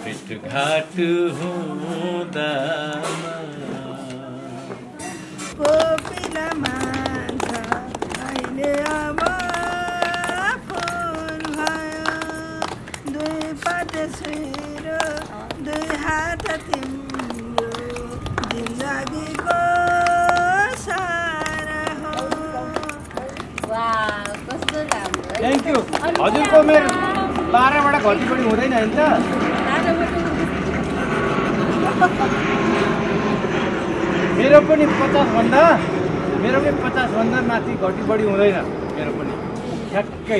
भेटघाट हुँदामा कोपिला मान्छ अहिले अब फुल भयो दुई पाट छुइरो दुई हात तिम्रो जिन्दगीको सारा हो। वाह कस्तो राम्रो है। Thank you. हजुरको मेरो 12बाट घटीबढी हुँदैन होइन त? मेरो पनि 50 भन्दा माथि घटीबढी हुँदैन मेरो पनि ठ्याक्कै।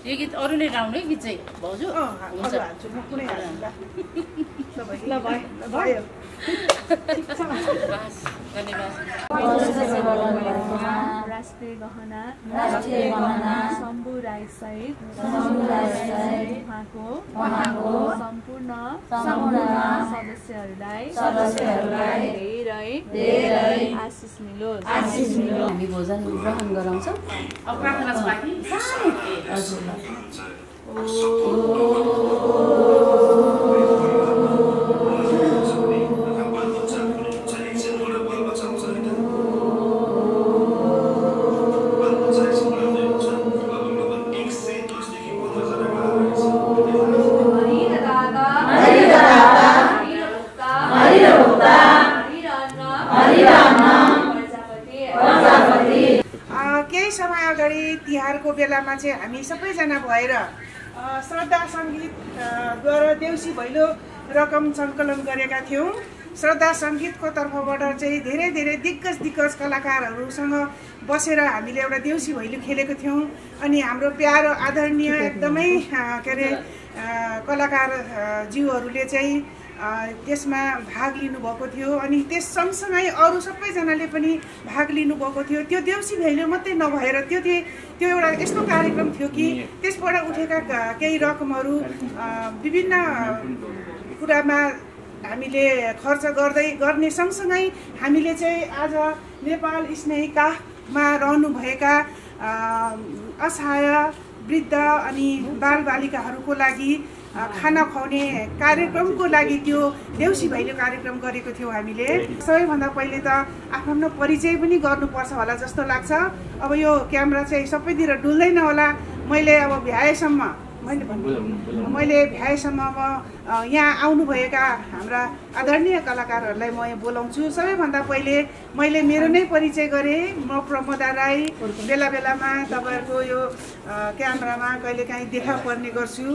यो गीत अरू नै गाउनु है गीत चाहिँ भाउजू हुन्छ ल भयो राष्ट्रिय गहना शम्भु राई सहित उहाँको सम्पूर्ण सदस्यहरूलाई धेरै आशिष मिलोस्। हामी भोजन ग्रहण गराउँछौँ। अब प्रार्थना छ बाँकी हजुर केही समय अगाडि तिहारको बेलामा चाहिँ हामी सबैजना भएर श्रद्धा सङ्गीतद्वारा देउसी भैलो रकम सङ्कलन गरेका थियौँ। श्रद्धा सङ्गीतको तर्फबाट चाहिँ धेरै दिग्गज कलाकारहरूसँग बसेर हामीले एउटा देउसी भैलो खेलेको थियौँ। अनि हाम्रो प्यारो आदरणीय एकदमै के अरे कलाकार ज्यूहरूले चाहिँ त्यसमा भाग लिनुभएको थियो। अनि त्यस सँगसँगै अरू सबैजनाले पनि भाग लिनुभएको थियो। त्यो देउसी भैलो मात्रै नभएर त्यो एउटा यस्तो कार्यक्रम थियो कि त्यसबाट उठेका केही रकमहरू विभिन्न कुरामा हामीले खर्च गर्ने सँगसँगै हामीले चाहिँ आज नेपाल स्नेहिकामा रहनुभएका असहाय वृद्ध अनि बालबालिकाहरूको लागि खाना खुवाउने कार्यक्रमको लागि त्यो देउसी भैलो कार्यक्रम गरेको थियौँ हामीले। सबैभन्दा पहिले त आफ्नो परिचय पनि गर्नुपर्छ होला जस्तो लाग्छ। अब यो क्यामेरा चाहिँ सबैतिर डुल्दैन होला। मैले भ्याएसम्म अब यहाँ आउनुभएका हाम्रा आदरणीय कलाकारहरूलाई म बोलाउँछु। सबैभन्दा पहिले मैले मेरो नै परिचय गरेँ। म प्रमोदा राई। बेलामा तपाईँहरूको यो क्यामेरामा कहिलेकाहीँ देखा पर्ने गर्छु।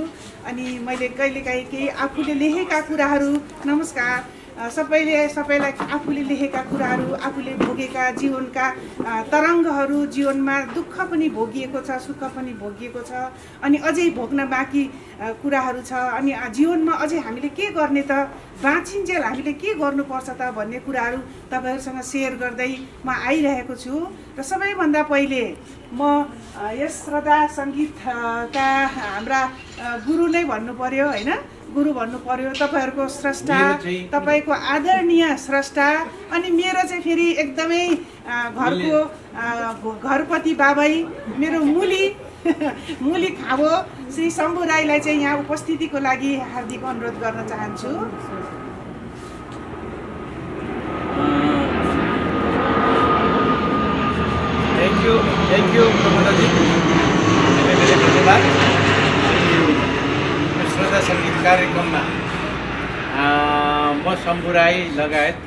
अनि मैले कहिलेकाहीँ केही आफूले लेखेका कुराहरू नमस्कार सबैलाई आफूले लेखेका कुराहरू आफूले भोगेका जीवनका तरङ्गहरू जीवनमा दुःख पनि भोगिएको छ सुख पनि भोगिएको छ अनि अझै भोग्न बाँकी कुराहरू छ। अनि जीवनमा अझै हामीले के गर्ने त बाँचिन्जेल हामीले के गर्नुपर्छ त भन्ने कुराहरू तपाईँहरूसँग सेयर गर्दै म आइरहेको छु। र सबैभन्दा पहिले म यस श्रद्धा सङ्गीतका हाम्रा गुरु नै भन्नु पर्यो होइन, गुरु भन्नु पर्यो। तपाईँहरूको स्रष्टा, तपाईँको आदरणीय स्रष्टा अनि मेरो चाहिँ फेरि एकदमै घरको घरपति बाबै मेरो मुली खाबो श्री शम्भु राईलाई चाहिँ यहाँ उपस्थितिको लागि हार्दिक अनुरोध गर्न चाहन्छु। थ्याङ्क यू प्रमोदाजी, धन्यवाद। श्रद्धा सङ्गीत कार्यक्रममा म शम्भु राई लगायत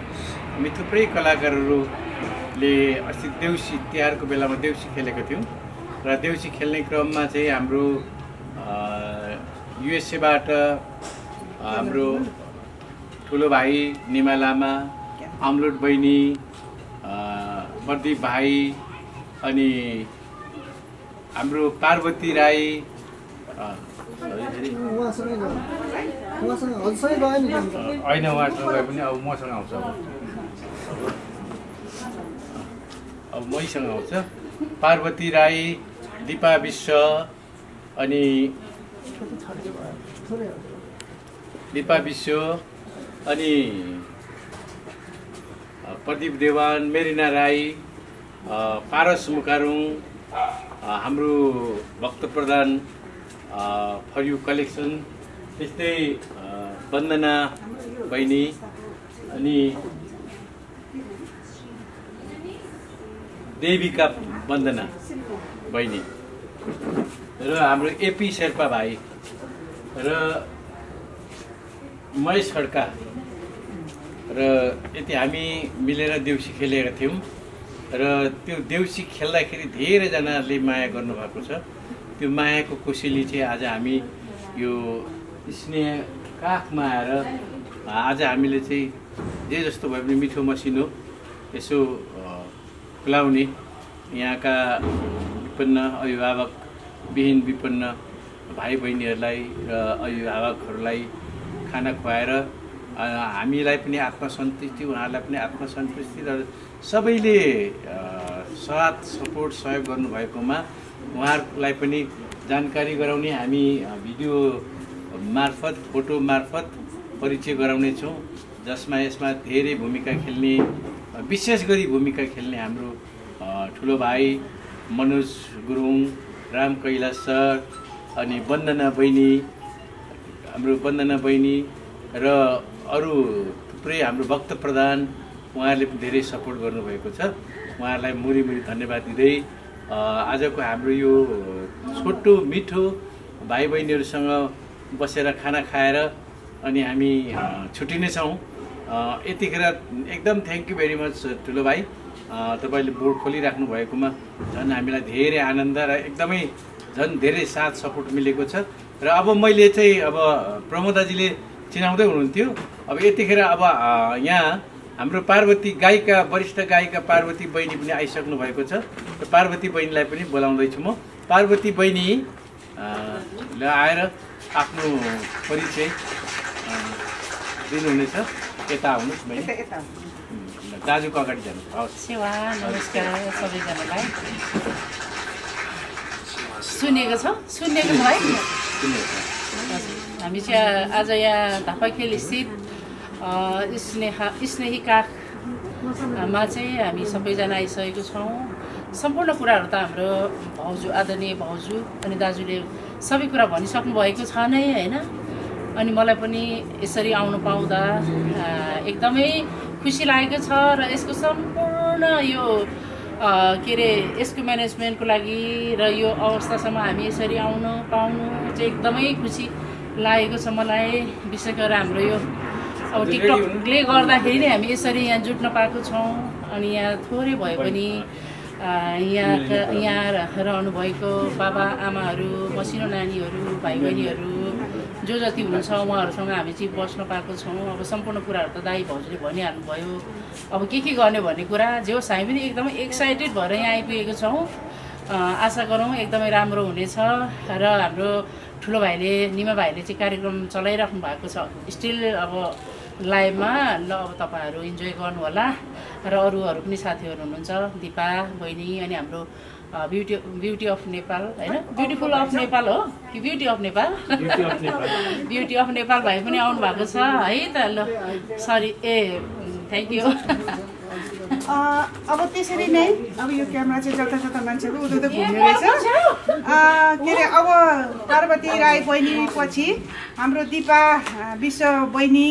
हामी थुप्रै कलाकारहरूले अस्ति देउसी तिहारको बेलामा देउसी खेलेको थियौँ। र देउसी खेल्ने क्रममा चाहिँ हाम्रो युएसएबाट हाम्रो ठुलो भाइ निमा लामा, अमलोट बहिनी, प्रदीप भाइ अनि हाम्रो पार्वती राई होइन उहाँसँग गए पनि अब मसँग आउँछ, अब मैसँग आउँछ। पार्वती राई, दिपा विश्व अनि प्रदीप देवान, मेरिना राई, पारस मुकारुङ, हाम्रो भक्त प्रधान फर यु कलेक्सन, त्यस्तै वन्दना बहिनी अनि देविका वन्दना बहिनी र हाम्रो एपी शेर्पा भाइ र महेश खड्का र यति हामी मिलेर देउसी खेलेका थियौँ र त्यो देउसी खेल्दाखेरि धेरैजनाले माया गर्नुभएको छ। त्यो मायाको कोसेली चाहिँ आज हामी यो स्नेह काखमा आएर आज हामीले चाहिँ जे जस्तो भए पनि मिठो मसिनो यसो खुलाउने यहाँका विपन्न अभिभावक विहीन विपन्न भाइ बहिनीहरूलाई र अभिभावकहरूलाई खाना खुवाएर हामीलाई पनि आत्मसन्तुष्टि, उहाँहरूलाई पनि आत्मसन्तुष्टि र सबैले साथ सपोर्ट सहयोग गर्नुभएकोमा उहाँहरूलाई पनि जानकारी गराउने हामी भिडियो मार्फत, फोटो मार्फत परिचय गराउनेछौँ, जसमा यसमा धेरै भूमिका खेल्ने, विशेष गरी भूमिका खेल्ने हाम्रो ठुलो भाइ मनोज गुरुङ, राम कैलाश सर, अनि वन्दना बहिनी, हाम्रो वन्दना बहिनी र अरू थुप्रै हाम्रो भक्त प्रधान, उहाँहरूले पनि धेरै सपोर्ट गर्नुभएको छ। उहाँहरूलाई मुरी मुरी धन्यवाद दिँदै आजको हाम्रो यो छोटो मिठो भाइ बहिनीहरूसँग बसेर खाना खाएर अनि हामी छुट्टिनेछौँ। यतिखेर एकदम थ्याङ्क यू भेरी मच ठुलो भाइ, तपाईँले बोर्ड खोलिराख्नु भएकोमा झन् हामीलाई धेरै आनन्द र एकदमै झन् धेरै साथ सपोर्ट मिलेको छ। र अब मैले चाहिँ अब प्रमोदाजीले चिनाउँदै हुनुहुन्थ्यो, अब यतिखेर अब यहाँ हाम्रो पार्वती गायिका, वरिष्ठ गायिका पार्वती बहिनी पनि आइसक्नु भएको छ र पार्वती बहिनीलाई पनि बोलाउँदैछु म। पार्वती बहिनी ल आएर आफ्नो परिचय दिनुहुनेछ। यता आउनुहोस् बहिनी, दाजुको अगाडि जानु। सेवा नमस्कार सबैजनालाई। सुनेको छ है? हामी चाहिँ आज यहाँ धापाखेल स्थित स्नेही काखमा चाहिँ हामी सबैजना आइसकेको छौँ। सम्पूर्ण कुराहरू त हाम्रो भाउजू, आदरणीय भाउजू अनि दाजुले सबै कुरा भनिसक्नु भएको छ नै होइन। अनि मलाई पनि यसरी आउनु पाउँदा एकदमै खुसी लागेको छ र यसको सम्पूर्ण यो के अरे यसको म्यानेजमेन्टको लागि र यो अवस्थासम्म हामी यसरी आउनु पाउनु चाहिँ एकदमै खुसी लागेको छ मलाई। विशेष गरेर हाम्रो यो अब टिकटकले गर्दाखेरि नै हामी यसरी यहाँ जुट्न पाएको छौँ। अनि यहाँ थोरै भए पनि यहाँ रहनुभएको बाबा आमाहरू, मसिनो नानीहरू, भाइ बहिनीहरू जो जति हुनुहुन्छ उहाँहरूसँग हामी चाहिँ बस्न पाएको छौँ। अब सम्पूर्ण कुराहरू त दाइ भाउजूले भनिहाल्नुभयो। अब के गर्ने भन्ने कुरा जे होस्, हामी पनि एकदमै एक्साइटेड भएर यहाँ आइपुगेको छौँ। आशा गरौँ एकदमै राम्रो हुनेछ। र हाम्रो ठुलो भाइले, निमा भाइले चाहिँ कार्यक्रम चलाइराख्नु भएको छ स्टिल अब लाइभमा। ल अब तपाईँहरू इन्जोय गर्नु होला। र अरूहरू पनि साथीहरू हुनुहुन्छ, दिपा बहिनी, अनि हाम्रो ब्युटी अफ नेपाल होइन, ब्युटिफुल अफ नेपाल हो कि beauty of Nepal, beauty of Nepal भाइ पनि आउनु भएको छ है त। ल सरी, थ्याङ्क यू। अब त्यसरी नै अब यो क्यामेरा चाहिँ जता जता मान्छेको उता उता घुम्ने रहेछ। के अरे अब पार्वती राई बहिनी पछि हाम्रो दिपा विश्व बहिनी,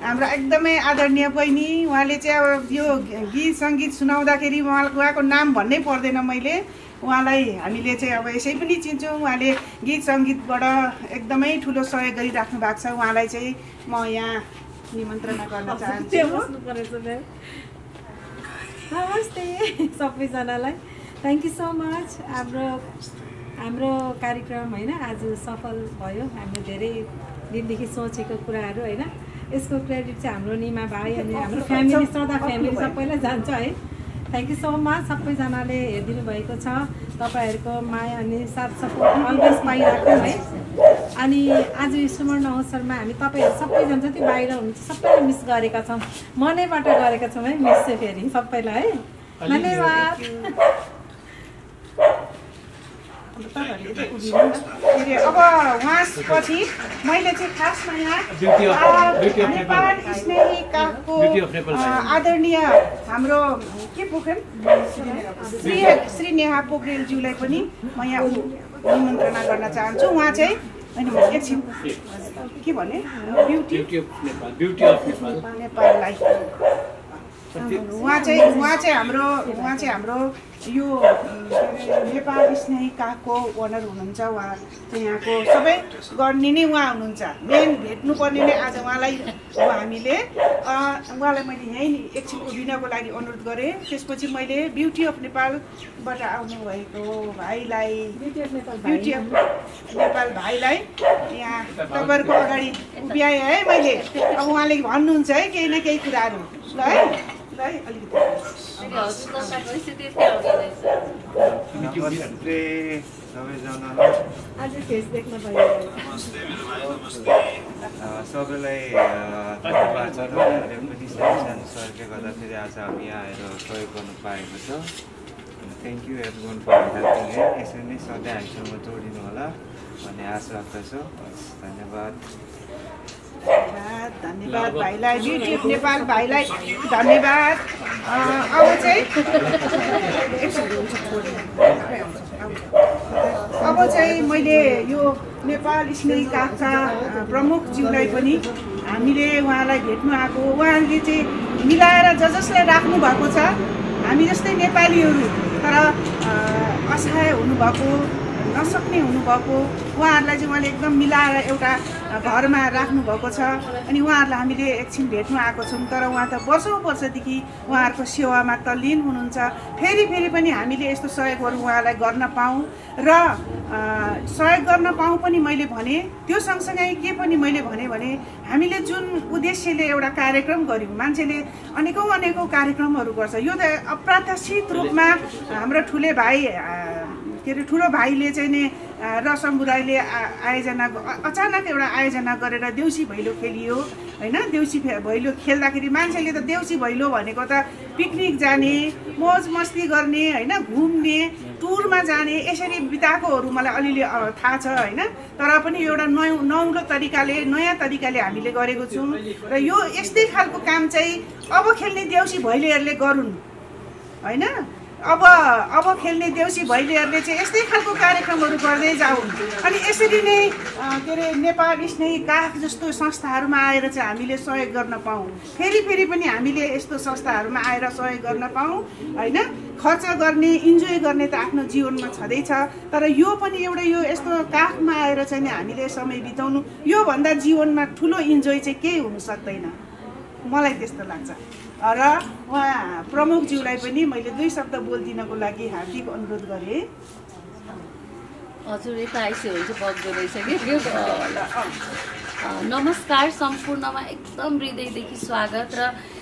हाम्रो एकदमै आदरणीय बहिनी। उहाँले चाहिँ अब यो गीत सङ्गीत सुनाउँदाखेरि उहाँको नाम भन्नै पर्दैन मैले। उहाँलाई हामीले चाहिँ अब यसै पनि चिन्छौँ। उहाँले गीत सङ्गीतबाट एकदमै ठुलो सहयोग गरिराख्नु भएको छ। उहाँलाई चाहिँ म यहाँ निमन्त्रणा गर्न चाहन्छु। नमस्ते सबैजनालाई, थ्याङ्क यू सो मच। हाम्रो कार्यक्रम होइन आज सफल भयो। हामीले धेरै दिनदेखि सोचेको कुराहरू होइन, यसको क्रेडिट चाहिँ हाम्रो निमा भाइ अनि हाम्रो फ्यामिली, सदा फ्यामिली सबैलाई जान्छ है। Thank you so much. सबैजनाले हेरिदिनु भएको छ। तपाईँहरूको माया अनि साथ सपोर्ट अलवेज पाइराख्नु है। अनि आज यो सुवर्ण अवसरमा हामी तपाईँहरू सबैजना जति बाहिर हुनुहुन्छ सबैलाई मिस गरेका छौँ, मनैबाट गरेका छौँ है। मिस चाहिँ फेरि सबैलाई है। धन्यवाद। अब उहाँ पछि मैले चाहिँ खासमा यहाँ नेपाल स्नेही काखको आदरणीय हाम्रो के पोखरेल श्री नेहा पोखरेलज्यूलाई पनि म यहाँ निमन्त्रणा गर्न चाहन्छु। उहाँ चाहिँ एकछिन के भने ब्युटी अफ नेपाललाई उहाँ चाहिँ हाम्रो यो नेपाल स्नेही काखको ओनर हुनुहुन्छ। उहाँ चाहिँ यहाँको सबै गर्ने नै उहाँ हुनुहुन्छ। मेन भेट्नुपर्ने नै आज उहाँलाई हामीले उहाँलाई मैले यहीँ एकछिन उभिनको लागि अनुरोध गरेँ। त्यसपछि मैले ब्युटी अफ नेपालबाट आउनुभएको भाइलाई ब्युटी अफ नेपाल भाइलाई यहाँ तपाईँहरूको अगाडि उभ्याएँ है मैले। अब उहाँले भन्नुहुन्छ है केही न केही कुराहरू ल है सबैलाई धन्यवाद छ। तपाईँहरूले पनि सानो सरले गर्दाखेरि आज हामी यहाँ आएर सहयोग गर्नु पाएको छ। Thank you everyone for helping है। यसरी नै सधैँ हामीसँग जोडिनु होला भन्ने आशा राख्दछु। धन्यवाद धन्यवाद भाइलाई ब्युटी अफ नेपाल भाइलाई धन्यवाद। अब चाहिँ मैले यो नेपाल स्नेही काखका प्रमुखज्यूलाई पनि हामीले उहाँलाई भेट्नु आएको। उहाँले चाहिँ मिलाएर जसलाई राख्नु भएको छ हामी जस्तै नेपालीहरू तर असहाय हुनुभएको नसक्ने हुनुभएको उहाँहरूलाई चाहिँ उहाँले एकदम मिलाएर एउटा घरमा राख्नुभएको छ। अनि उहाँहरूलाई हामीले एकछिन भेट्नु आएको छौँ। तर उहाँ त वर्षौँदेखि उहाँहरूको सेवामा तल्लीन हुनुहुन्छ। फेरि पनि हामीले यस्तो सहयोगहरू उहाँलाई गर्न पाऊँ र सहयोग गर्न पाऊँ पनि मैले भने। त्यो सँगसँगै के पनि मैले भने हामीले जुन उद्देश्यले एउटा कार्यक्रम गऱ्यौँ, मान्छेले अनेकौँ कार्यक्रमहरू गर्छ। यो त अप्रत्याशित रूपमा हाम्रो ठुलो भाइले चाहिँ नि र शम्भु राईले अचानक एउटा आयोजना गरेर देउसी भैलो खेलियो होइन। देउसी भैलो खेल्दाखेरि मान्छेले त देउसी भैलो भनेको त पिकनिक जाने, मोज मस्ती गर्ने होइन, घुम्ने, टुरमा जाने यसरी बिताएकोहरू मलाई अलिअलि थाहा छ होइन। तर पनि एउटा नौलो तरिकाले नयाँ तरिकाले हामीले गरेको छौँ र यो यस्तै खालको काम चाहिँ अब खेल्ने देउसी भैलेहरूले गरून् होइन। अब खेल्ने देउसी भैलेहरूले चाहिँ यस्तै खालको कार्यक्रमहरू गर्दै जाउन्। अनि यसरी नै के अरे नेपाल स्नेही काख जस्तो संस्थाहरूमा आएर चाहिँ हामीले सहयोग गर्न पाऊँ। फेरि पनि हामीले यस्तो संस्थाहरूमा आएर सहयोग गर्न पाऊँ होइन। खर्च गर्ने, इन्जोय गर्ने त आफ्नो जीवनमा छँदैछ। तर यो पनि एउटा यो यस्तो काखमा आएर चाहिँ हामीले समय बिताउनु, योभन्दा जीवनमा ठुलो इन्जोय चाहिँ केही हुन सक्दैन, मलाई त्यस्तो लाग्छ। र उहाँ प्रमुखज्यूलाई पनि मैले 2 शब्द बोलिदिनको लागि हार्दिक अनुरोध गरेँ। हजुर यता आइसकेपछि बग्दो रहेछ कि। नमस्कार सम्पूर्णमा एकदम हृदयदेखि स्वागत। र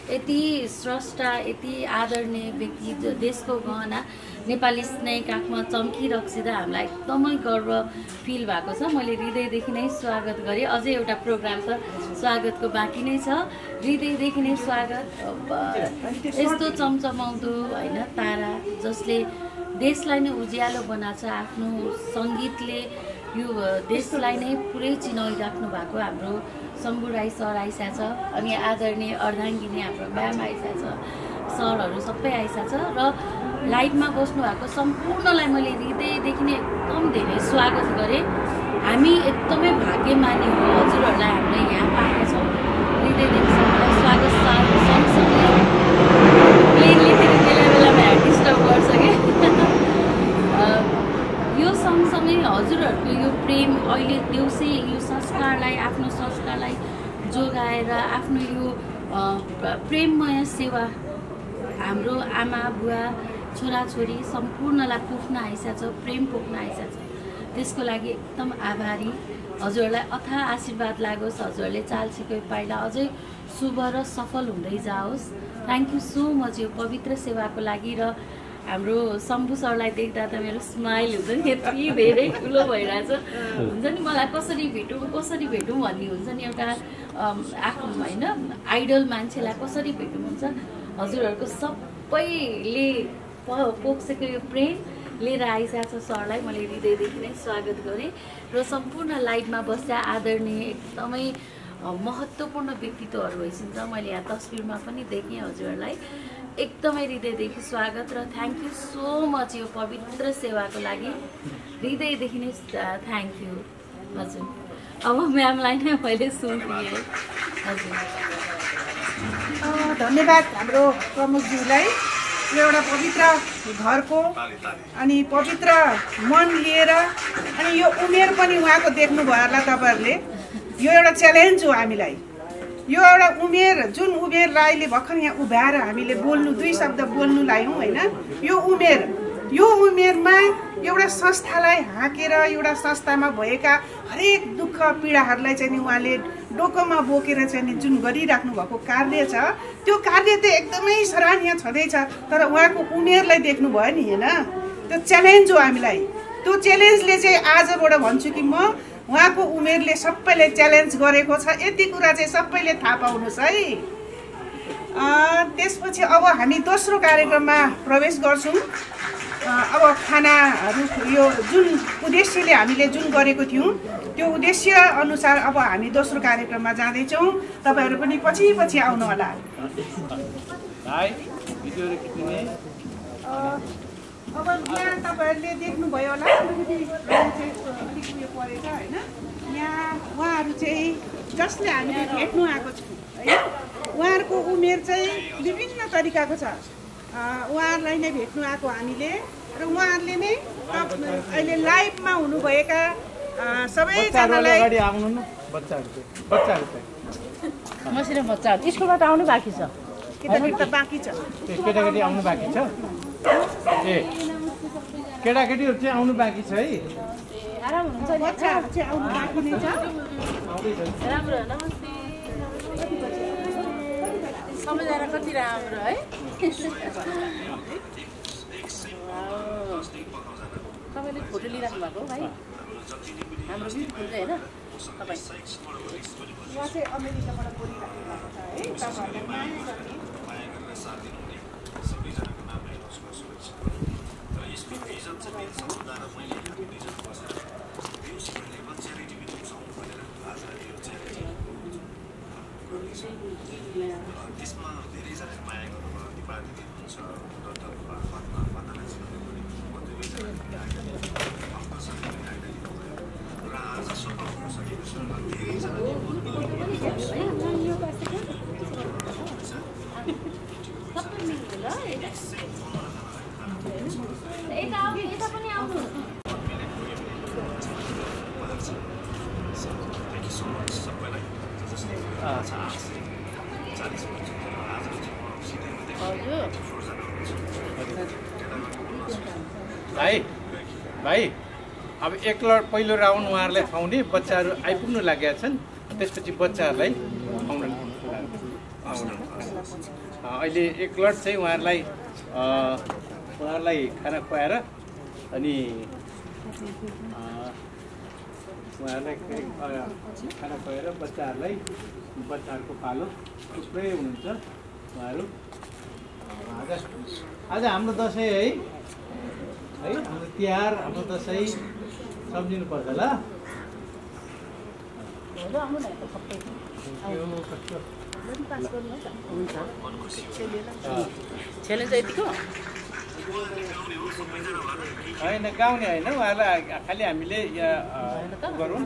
यति स्रष्टा यति आदरणीय व्यक्ति देशको गहना नेपाली स्नेही काखमा चम्किरहँदा हामीलाई एकदमै गर्व फिल भएको छ। मैले हृदयदेखि नै स्वागत गरेँ। अझै एउटा प्रोग्राम त स्वागतको बाँकी नै छ। हृदयदेखि नै स्वागत। यस्तो चम्चमाउँदो होइन तारा जसले देशलाई नै उज्यालो बनाएको छ, आफ्नो सङ्गीतले यो देशलाई नै पुरै चिनाइराख्नु भएको हाम्रो शम्भु राई सर आइसा छ। अनि आदरणीय अर्धाङ्गिनी हाम्रो म्याम आइसा छ, सरहरू सबै आइसा छ। र लाइभमा बस्नु भएको सम्पूर्णलाई मैले हृदयदेखि नै एकदम धेरै स्वागत गरेँ। हामी एकदमै भाग्यमानी हो, हजुरहरूलाई हामीले यहाँ पाएका छौँ। हृदयदेखि सबैलाई स्वागत। सँगसँगै प्लेनले फेरि बेला डिस्टर्ब गर्छ कि यो सँगसँगै हजुरहरूको यो प्रेम अहिले देउसी यो संस्कारलाई, आफ्नो संस्कारलाई जोगाएर आफ्नो यो प्रेममय सेवा हाम्रो आमा बुवा छोराछोरी सम्पूर्णलाई पुग्न आइसा छ, प्रेम पुग्न आइसा छ। त्यसको लागि एकदम आभारी। हजुरहरूलाई अथाह आशीर्वाद लागोस्। हजुरहरूले चालसीको पाइला अझै शुभ र सफल हुँदै जाओस्। थ्याङ्क यू सो मच यो पवित्र सेवाको लागि। र हाम्रो शम्भु सरलाई देख्दा त मेरो स्माइल हुन्छ नि, यति धेरै ठुलो भइरहेछ। हुन्छ नि मलाई कसरी भेटौँ भन्ने हुन्छ नि, एउटा आफ्नो होइन आइडल मान्छेलाई कसरी भेटौँ हुन्छ। हजुरहरूको सबैले पोख्सेको यो प्रेम लिएर आइसकेको छ सरलाई मैले हृदयदेखि नै स्वागत गरेँ र सम्पूर्ण लाइभमा बस्दा आदरणीय एकदमै महत्त्वपूर्ण व्यक्तित्वहरू भइसिन्छ। मैले यहाँ तस्बिरमा पनि देखेँ हजुरहरूलाई एकदमै हृदयदेखि स्वागत र थ्याङ्क यू सो मच यो पवित्र सेवाको लागि हृदयदेखि नै थ्याङ्क यू हजुर। अब म्यामलाई नै मैले सुनिदिएँ हजुर। धन्यवाद हाम्रो प्रमुखज्यूलाई एउटा पवित्र घरको अनि पवित्र मन लिएर अनि यो उमेर पनि उहाँको देख्नुभयो होला तपाईँहरूले। यो एउटा च्यालेन्ज हो हामीलाई। यो एउटा उमेर जुन उमेरलाई अहिले भर्खर यहाँ उभ्याएर हामीले बोल्नु 2 शब्द बोल्नु लायौँ होइन। यो उमेरमा एउटा संस्थालाई हाँकेर एउटा संस्थामा भएका हरेक दुःख पीडाहरूलाई चाहिँ नि उहाँले डोकोमा बोकेर चाहिँ नि जुन गरिराख्नु भएको कार्य छ त्यो कार्य त एकदमै सराहनीय छँदैछ। तर उहाँको उमेरलाई देख्नुभयो नि होइन, त्यो च्यालेन्ज हो हामीलाई। त्यो च्यालेन्जले चाहिँ आजबाट भन्छु कि म उहाँको उमेरले सबैले च्यालेन्ज गरेको छ, यति कुरा चाहिँ सबैले थाहा पाउनुहोस् है। त्यसपछि अब हामी दोस्रो कार्यक्रममा प्रवेश गर्छौँ। अब खानाहरू यो जुन उद्देश्यले हामीले जुन गरेको थियौँ त्यो उद्देश्य अनुसार अब हामी दोस्रो कार्यक्रममा जाँदैछौँ। तपाईँहरू पनि पछि आउनु होला। अब यहाँ तपाईँहरूले देख्नुभयो होला अलिकति उयो परेछ होइन। यहाँ उहाँहरू चाहिँ जसले हामीले भेट्नु आएको छौँ है, उहाँहरूको उमेर चाहिँ विभिन्न तरिकाको छ। उहाँहरूलाई नै भेट्नु आएको हामीले र उहाँहरूले नै अहिले लाइभमा हुनुभएका सबैजनालाई मसिनो बच्चाहरू स्कुलबाट आउनु बाँकी छ। केटाकेटी त बाँकी छ। केटाकेटी आउनु बाँकी छ। ए केटाकेटीहरू चाहिँ आउनु बाँकी छ है। आराम हुनुहुन्छ नि? बच्चाहरू चाहिँ आउनु बाँकी नै छ। राम्रो नमस्ते सबैजना कति राम्रो है। तपाईँले फोटो लिइराख्नु भएको हो भाइ? हाम्रो ब्युटिफुल चाहिँ होइन तपाईँ? उहाँ चाहिँ अमेरिकाबाट बोलिराख्नु भएको छ है। तपाईँहरूलाई माया गर्ने त्यसमा धेरैजना माया गर्नुभयो नेपाली दिदी हुनुहुन्छ डक्टर र आज सफल हुन सकेको छ। भाइ अब एक लट पहिलो राउन्ड उहाँहरूलाई खुवाउने बच्चाहरू आइपुग्नु लागेका छन्। त्यसपछि बच्चाहरूलाई खुवाउन अहिले एक लट चाहिँ उहाँहरूलाई खाना खुवाएर अनि उहाँहरूलाई खाना खुवाएर बच्चाहरूको पालो थुप्रै हुनुहुन्छ उहाँहरू। आज हाम्रो दसैँ है हाम्रो तिहार हाम्रो दसैँ सम्झिनुपर्छ ल। होइन गाउने होइन उहाँलाई खालि हामीले गरौँ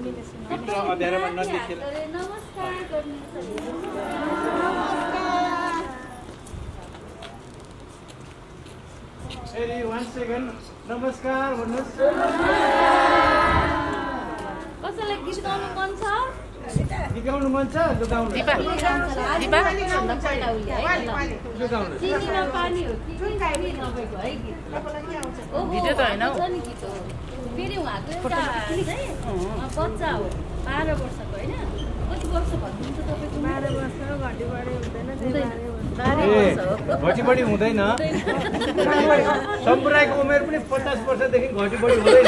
भित्र अँध्यारोमा नदेखेर। फेरि 1 सेकेन्ड नमस्कार भन्नुहोस्। कसैलाई गीत गाउनु मन छ? गीत गाउनु मन छ? लु गाउनु। चिनीमा पानी हो कि नभएको है गीत? भिडियो त होइन हौ। फेरि उहाँको एउटा चाहिँ बच्चा हो 12 वर्षको होइन? कति वर्ष भन्नुहुन्छ तपाईँको? 12 वर्ष घटी बढी हुँदैन। घटी बढी हुँदैन। सम्पूर्णको उमेर पनि 50 वर्षदेखि घटी बढी हुँदैन।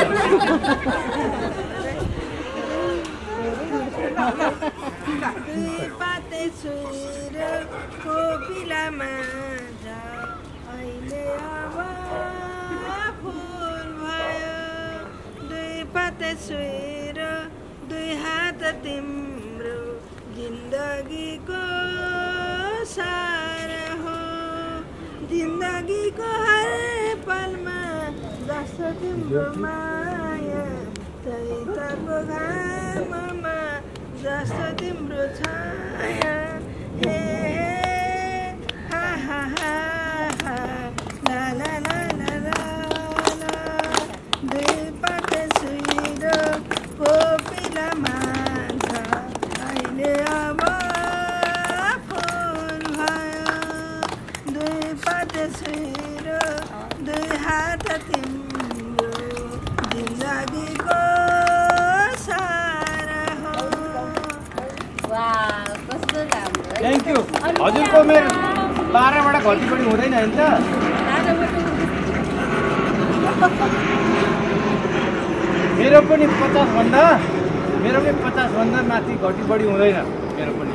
अहिले अब फुल छोएर दुई हात तिम्रो जिन्दगीको सार हो जिन्दगीको हर पलमा जस्तो तिम्रो माया चैतको घाममा जस्तो तिम्रो छाया हे हा हा हा हा ला ला ला ला ला दुई पात सुइरो कोपिला मान्छ अहिले अब फुल भयो दुई पात सुइरो दुई हात तिम्रो जिन्दगीको सारा हो वाह कस्तो राम्रो है थ्याङ्क यू हजुरको मेरो 12बाट घटी पनि हुँदैन हैन त मेरो पनि 50 भन्दा माथि घटी बढी हुँदैन मेरो पनि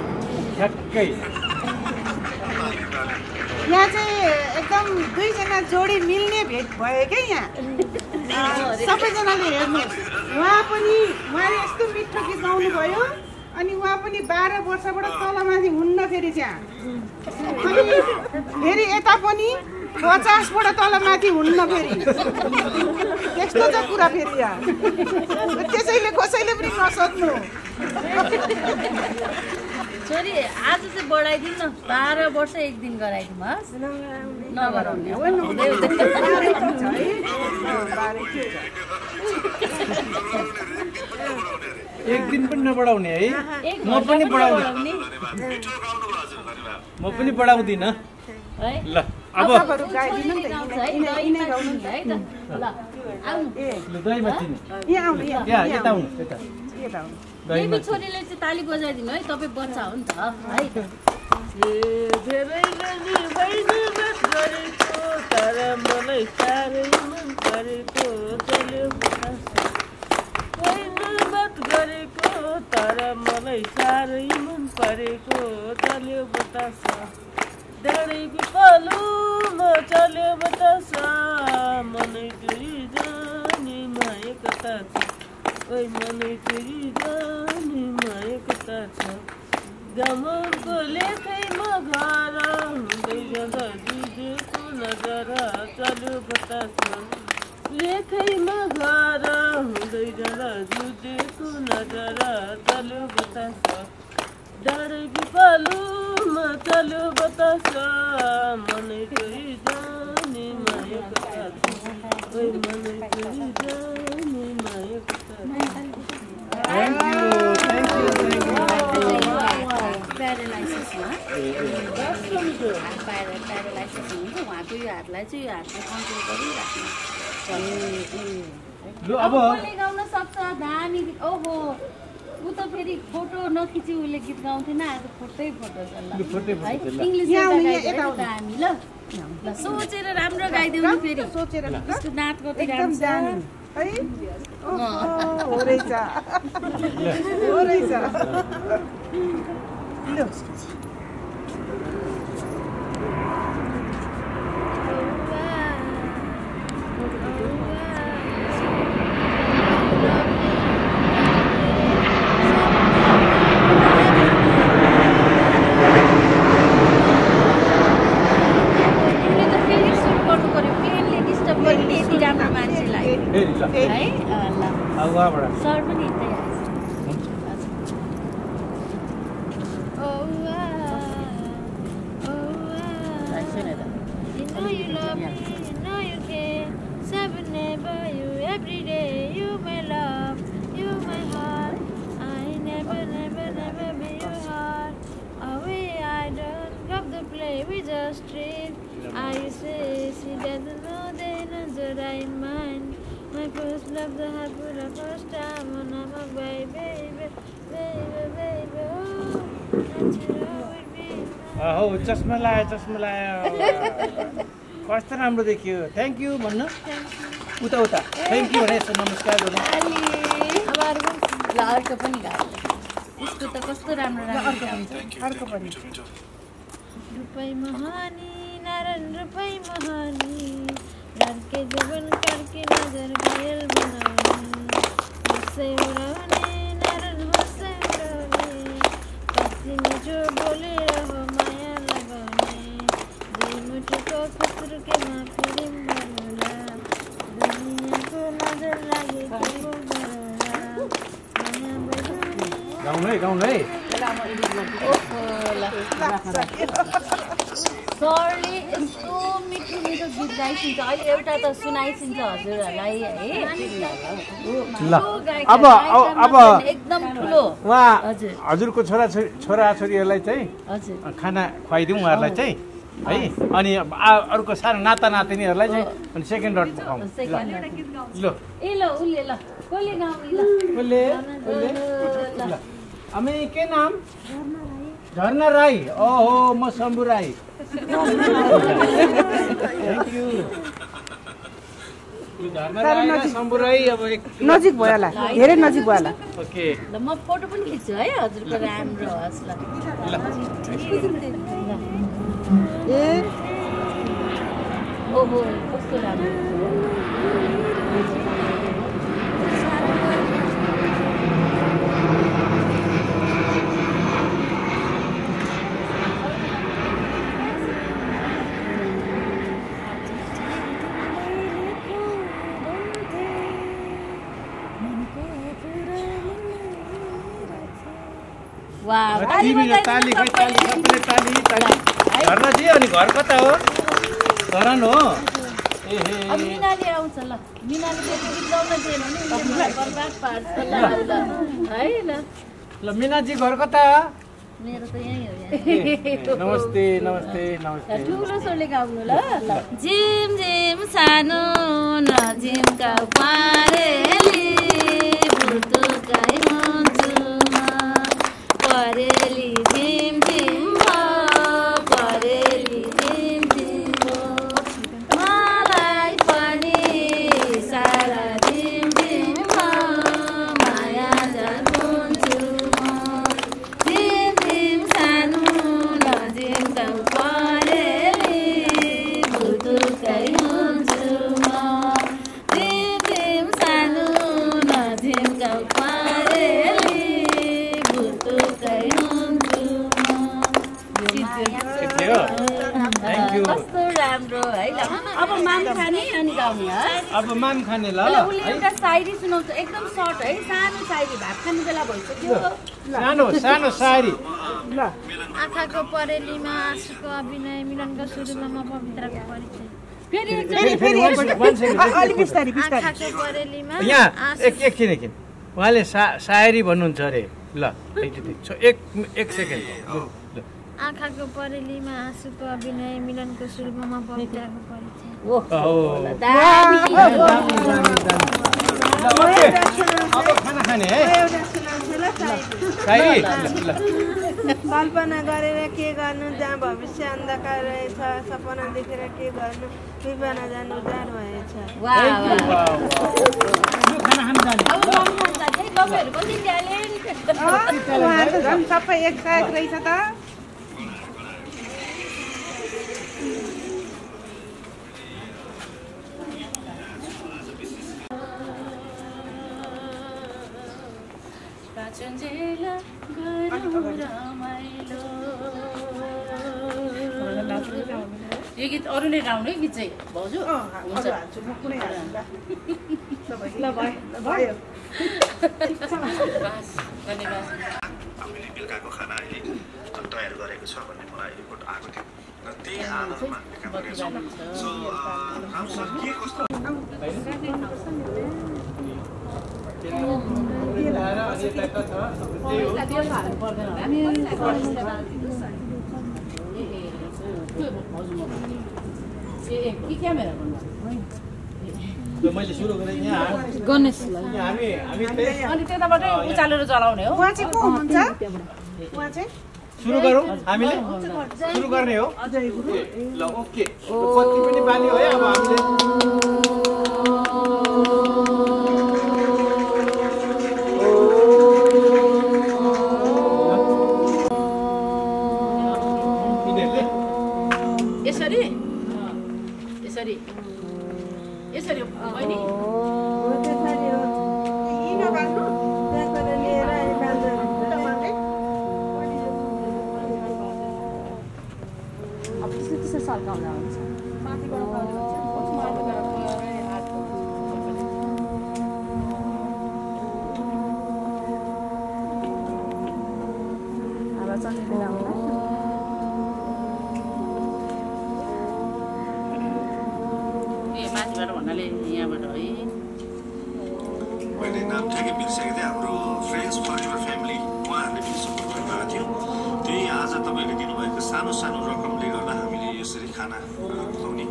ठ्याक्कै यहाँ चाहिँ एकदम दुईजना जोडी मिल्ने भेट भयो क्या यहाँ सबैजनाले हेर्नुहोस् उहाँले यस्तो मिठो गीत गाउनु भयो अनि उहाँ पनि 12 वर्षबाट तलमाथि हुन्न फेरि चाहिँ अनि फेरि यता पनि 50बाट तलमाथि हुन्न फेरि त्यस्तो छ कुरा फेरि यहाँ त्यसैले कसैले पनि नसोध्नु छोरी आज चाहिँ बढाइदिनु न 12 वर्ष एक दिन गराइदिनुहोस् नगराउने एक दिन पनि नबढाउने है म पनि बढाउने म पनि बढाउँदिन है ल अब गाइदिनु नि त ल आउनु ल दहीमा चिनी यहाँ आउनु यहाँ यता आउनु यता बेबी छोरीले चाहिँ ताली बजाइदिनु है तपाईँ बच्चा हो नि त है धेरैले निभाइदिन गरेको तर मलाई साह्रै मन परेको चल्यो बात गरेको तर मलाई साह्रै मन परेको चल्यो बतास डाँडैको पलुमा चल्यो बतास मनै चुरी जाने माया कता छ ओइ मनै चुरी जाने माया कता छ गमनको लेखैमा घर हुँदै जाँदा जुझेको नजर चल्यो बतास लेखैमा घर हुँदै जाँदा जुझेको नजर चल्यो बतास डाँडैको पलुमा चल्यो बतास मनै चोरी जाने माया कता छ ओइ मनै चोरी जाने माया कता थ्याङ्क यू प्यारालाइसिसमा प्यारालाइसिस हुन्छ उहाँको यो हातलाई चाहिँ यो हातले कन्ट्रोल गरिराख्नु लु अब गाउन सक्छ दामी गीत ओहो ऊ त फेरि फोटो नखिची उसले गीत गाउँथेन आज फोटो छ इङ्ग्लिस दामी ल सोचेर राम्रो गाइदेऊ फेरि सोचेर यसको दाँत कति एकदम राम्रो दामी है हो रहेछ लु सर पनि यतै My first love that happened for the first time when I'm a baby, oh, that's it with me. हो चस्मा लायो कस्तो राम्रो देखियो थ्याङ्क यू भन्नु उता थ्याङ्क यू भने यसो नमस्कार गर्नु ल अर्को पनि गायो यसको त कस्तो राम्रो अर्को पनि रुपै महानी नारायण रुपै महानी लड़के जबन करके नजर घायल बनानी गाउनु है सरले यस्तो मिठो मिठो गीत गाइसिन्छ अहिले एउटा त सुनाइसिन्छ हजुरहरूलाई है ल अब एकदम ठुलो उहाँ हजुरको छोराछोरीहरूलाई चाहिँ हजुर खाना खुवाइदिउँ उहाँहरूलाई चाहिँ है अनि अर्को सानो नाता नातिनीहरूलाई चाहिँ अनि सेकेन्ड राउन्ड खुवाउँ ल ए ल उसले ल कसले गाउने ल हामी के नाम झर्ना राई ओहो म शम्भु राई थ्याङ्क यू झर्ना राई र शम्भु राई अब नजिक भयो होला धेरै नजिक भयो होला ओके ल म फोटो पनि खिच्छु है हजुरको राम्रो होस् ल ओहो कस्तो राम्रो ताली सबैले ताली झर्नाजी अनि घर कता हो धरान हो मिनाले आउँछ ल मिनाले गीत गाउन दिएन भने बर्बाद पार्छ है ल ल मिनाजी घर कता मेरो त यही हो नमस्ते नमस्ते नमस्ते ठुलो स्वरले गाउनु ल झिम झिम सानो नजिमका पारेली बुटुकाइ मन्जुमा परेली झिम झिम परेली झिम झिम मलाई पनि सारा झिम झिम माया जान्छु म झिम झिम सानो नजिमका परेली बुटुकाइ हुन्छु म झिम झिम सानो नजिमका परेली बुटुकाइ हुन्छु कस्तो राम्रो है ल अब माम खाने अनि गाउने है अब माम खाने ल उसले एउटा सायरी सुनाउँछ एकदम सर्ट है सानो सायरी भात खाने बेला भइसक्यो सानो सायरी ल आँखाको परेलीमा आँसुको अभिनय मिलनको सुरुमा म पवित्रको परिचय फेरि अलिक बिस्तारी आँखाको परेलीमा यहाँ एकछिन उहाँले सायरी भन्नुहुन्छ अरे ल एक सेकेन्ड आँखाको परेलीमा आँसुको अभिनय मिलनको सुरुमा म पवित्रको परिचय अब खाना खाने है कल्पना गरेर के गर्नु जहाँ भविष्य अन्धकार रहेछ सपना देखेर के गर्नु विपना जानु डर भएछ सबै एकसाथ रहेछ त यो गीत अरूले गाउने गीत चाहिँ भाउजू हुन्छ धन्यवाद हामीले बेलुकाको खाना अहिले तयार गरेको छ भन्ने मलाई रिपोर्ट आएको थियो र त्यही आधारमा हामीले काम गरेछौँ सो रामसर के कस्तो मैले सुरु गरेँ यहाँ गणेशलाई अनि त्यताबाटै उचालेर चलाउने हो उहाँ चाहिँ को हुनुहुन्छ उहाँ चाहिँ सुरु गरौँ हामीले सुरु गर्ने हो ल ओके कति पनि बानी हो है अब हामीले यसरी बहिनी परिवार भन्नाले यहाँबाट है मैले नाम ठ्याक्कै बिर्सेको थिएँ हाम्रो फ्रेन्ड्स फरएभर फ्यामिली उहाँहरूले पनि सपोर्ट गर्नुभएको थियो त्यही आज तपाईँले दिनुभएको सानो सानो रकमले गर्दा हामीले यसरी खाना खुवाउने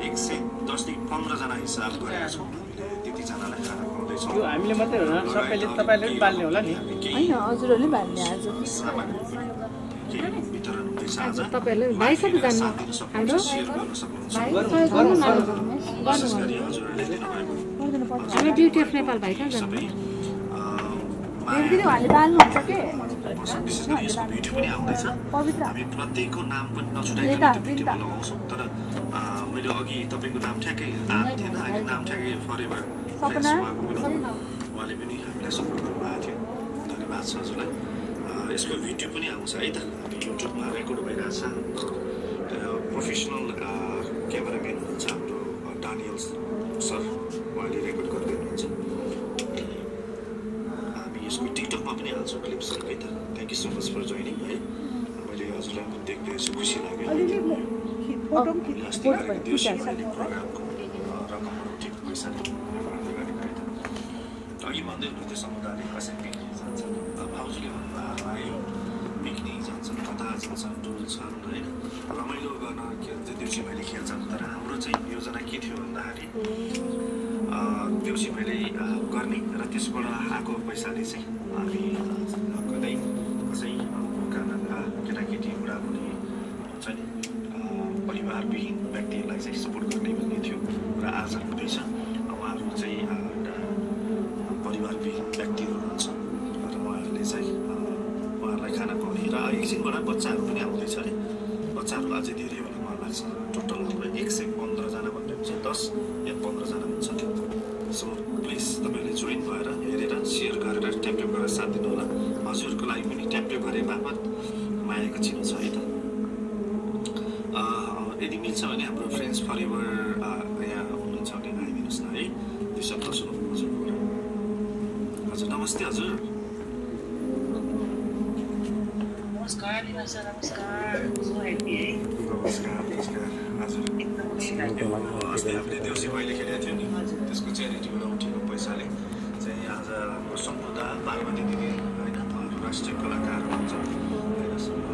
110 देखि 15 जना हिसाब गरेका छौँ हामीले त्यतिजनालाई खाना खुवाउँदैछौँ यो हामीले मात्रै हो न सबैले तपाईँले पनि बाल्ने होला नि होइन हजुरहरूले बाल्ने आज वितरण हुँदैछ आज तपाईँहरूले भाइसँग जानु हाम्रो विशेष गरी हजुरहरूले दिनुभएको हाम्रो ब्युटी अफ नेपाल भाइ कहाँ जानु विशेष गरी यसको भिडियो पनि आउँदैछ हामी प्रत्येकको नाम पनि नछुटाइकन त्यो भिडियोमा लगाउँछौँ तर मैले अघि तपाईँको नाम ठ्याक्कै आएको थिएन अहिले नाम ठ्याक्कै फरएभर उहाँले पनि हामीलाई सपोर्ट गर्नुभएको थियो धन्यवाद छ हजुरलाई यसको भिडियो पनि आउँछ है त युट्युबमा रेकर्ड भइरहेछ प्रोफेसनल क्यामेराम्यान हुनुहुन्छ हाम्रो डानियल सर उहाँले रेकर्ड गर्दै हुनुहुन्छ हामी यसको टिकटकमा पनि हाल्छौँ क्लिप्सहरू है त thank you so much for joining है मैले हजुरलाई पनि देख्दै यसो खुसी लाग्यो अस्ति गरेको देउसी भैली प्रोग्रामको रकमहरू उठेको पैसाले हामीले गरेको है त अघि भन्दै हुनुहुन्थ्यो समुदायले कसरी पिकनिक जान्छ भाउजूले भन्नुभयो है पिकनिक जान्छन् कता जान्छन् डुल्छन् होइन रमाइलो गर्न के भन्छ देउसी भैली खेल्छन् तर हाम्रो चाहिँ योजना के थियो भन्दाखेरि देउसी भैली गर्ने र त्यसबाट आएको पैसाले चाहिँ हामी कतै कसै कामका केटाकेटी बुढाबुढी हुन्छ नि परिवारविहीन व्यक्तिहरूलाई चाहिँ सपोर्ट गर्ने भन्ने थियो र आज हुँदैछ उहाँहरू चाहिँ परिवारविहीन व्यक्तिहरू हुनुहुन्छ र उहाँहरूले चाहिँ उहाँहरूलाई खाना खुवाउने र एकछिनबाट बच्चाहरू पनि आउँदैछ अरे बच्चाहरू अझै धेरै होला मलाई लाग्छ टोटल हाम्रो 115 जना भन्ने हुन्छ 10 या 15 जना हुन्छ सो प्लिज तपाईँहरूले जोइन भएर हेरेर सेयर गरेर ट्याप गरेर साथ दिनु होला हजुरहरूको लागि पनि ट्याप गरे बापत मायाको चिनो छ है त यदि मिल्छ भने हाम्रो फ्रेन्ड्स फरएभर यहाँ हुनुहुन्छ भने आइदिनुहोस् न है यो शब्द सुनौँ हजुरबाट हजुर नमस्ते हजुर नमस्कार नमस्कार हजुर अस्ति हामीले देउसी भैली खेलेको थियो नि त्यसको च्यारिटीबाट उठेको पैसाले चाहिँ आज हाम्रो सम्पूर्ण पार्वती दिदी होइन राष्ट्रिय कलाकार हुन्छ होइन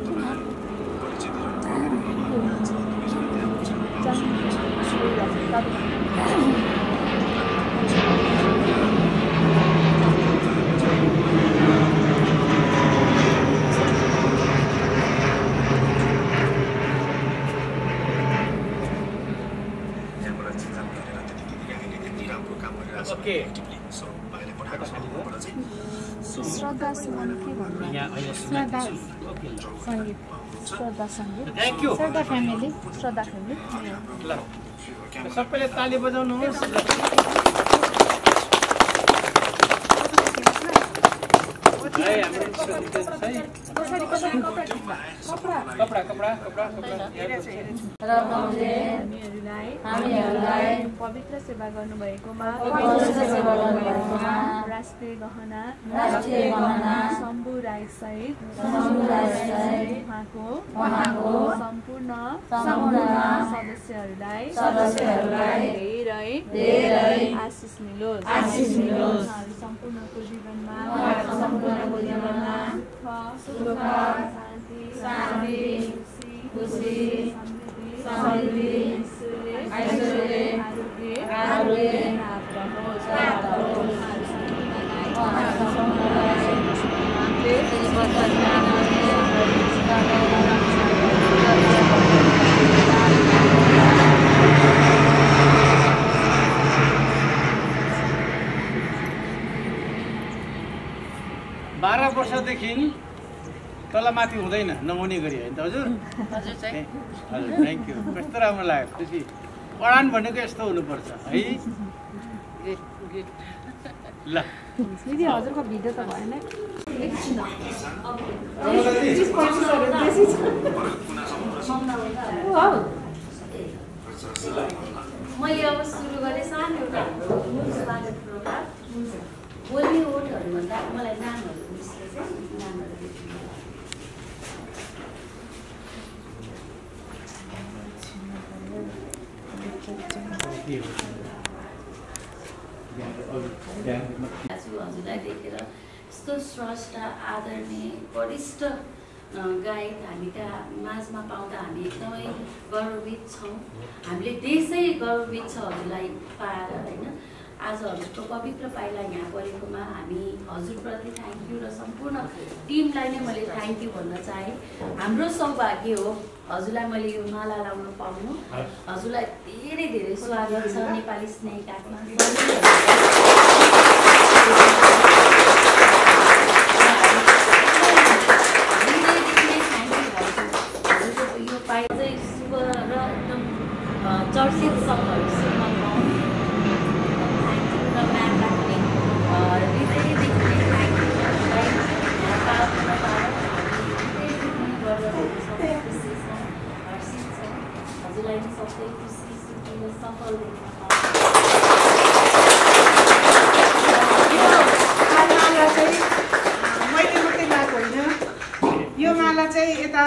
तपाईँहरू परिचय श्रद्धा सङ्गीत के भन्नु श्रद्धा सङ्गीत श्रद्धा फ्यामिली ल सबैले ताली बजाउनुहोस् हामीहरूलाई पवित्र सेवा गर्नुभएकोमा राष्ट्रिय गहना शम्भु राई सहित उहाँको सम्पूर्ण सदस्यहरूलाई धेरै आशिष मिलोस् सम्पूर्णको जीवनमा सुख शान्ति खुसी समृद्धि ऐश्वर्य आरोग्य प्राप्त बाह्र वर्षदेखि तलमाथि हुँदैन नहुने गरी होइन त हजुर हजुर चाहिँ हजुर थ्याङ्क यू कस्तो राम्रो लाग्यो खुसी अडान भनेको यस्तो हुनुपर्छ है ल हजुरको भिडियो त भएन मैले अब सुरु गरेँ सानो एउटा स्वागत प्रोग्राम बोलिवुडहरूभन्दा मलाई नामहरू निस्केछ नामहरू हजुरलाई देखेर यस्तो स्रष्टा आदरणीय वरिष्ठ गायक हामीका माझमा पाउँदा हामी एकदमै गर्वित छौँ। हामीले देशै गर्वित छ हजुरलाई पाएर होइन। आज हजुरको पवित्र पाइला यहाँ परेकोमा हामी हजुरप्रति थ्याङ्क यू र सम्पूर्ण टिमलाई नै मैले थ्याङ्क यू भन्न चाहेँ। हाम्रो सौभाग्य हो हजुरलाई मैले यो माला लाउन पाउनु। हजुरलाई धेरै धेरै स्वागत छ नेपाली स्नेह काखमा। यो पाइ चाहिँ शुभ र एकदम चर्चित सङ्गहरू सुन्न पाउनु। हजुरलाई सबै खुसी सुखी र सफल देख्न मैले मात्रै लाएको होइन, यो माला चाहिँ यता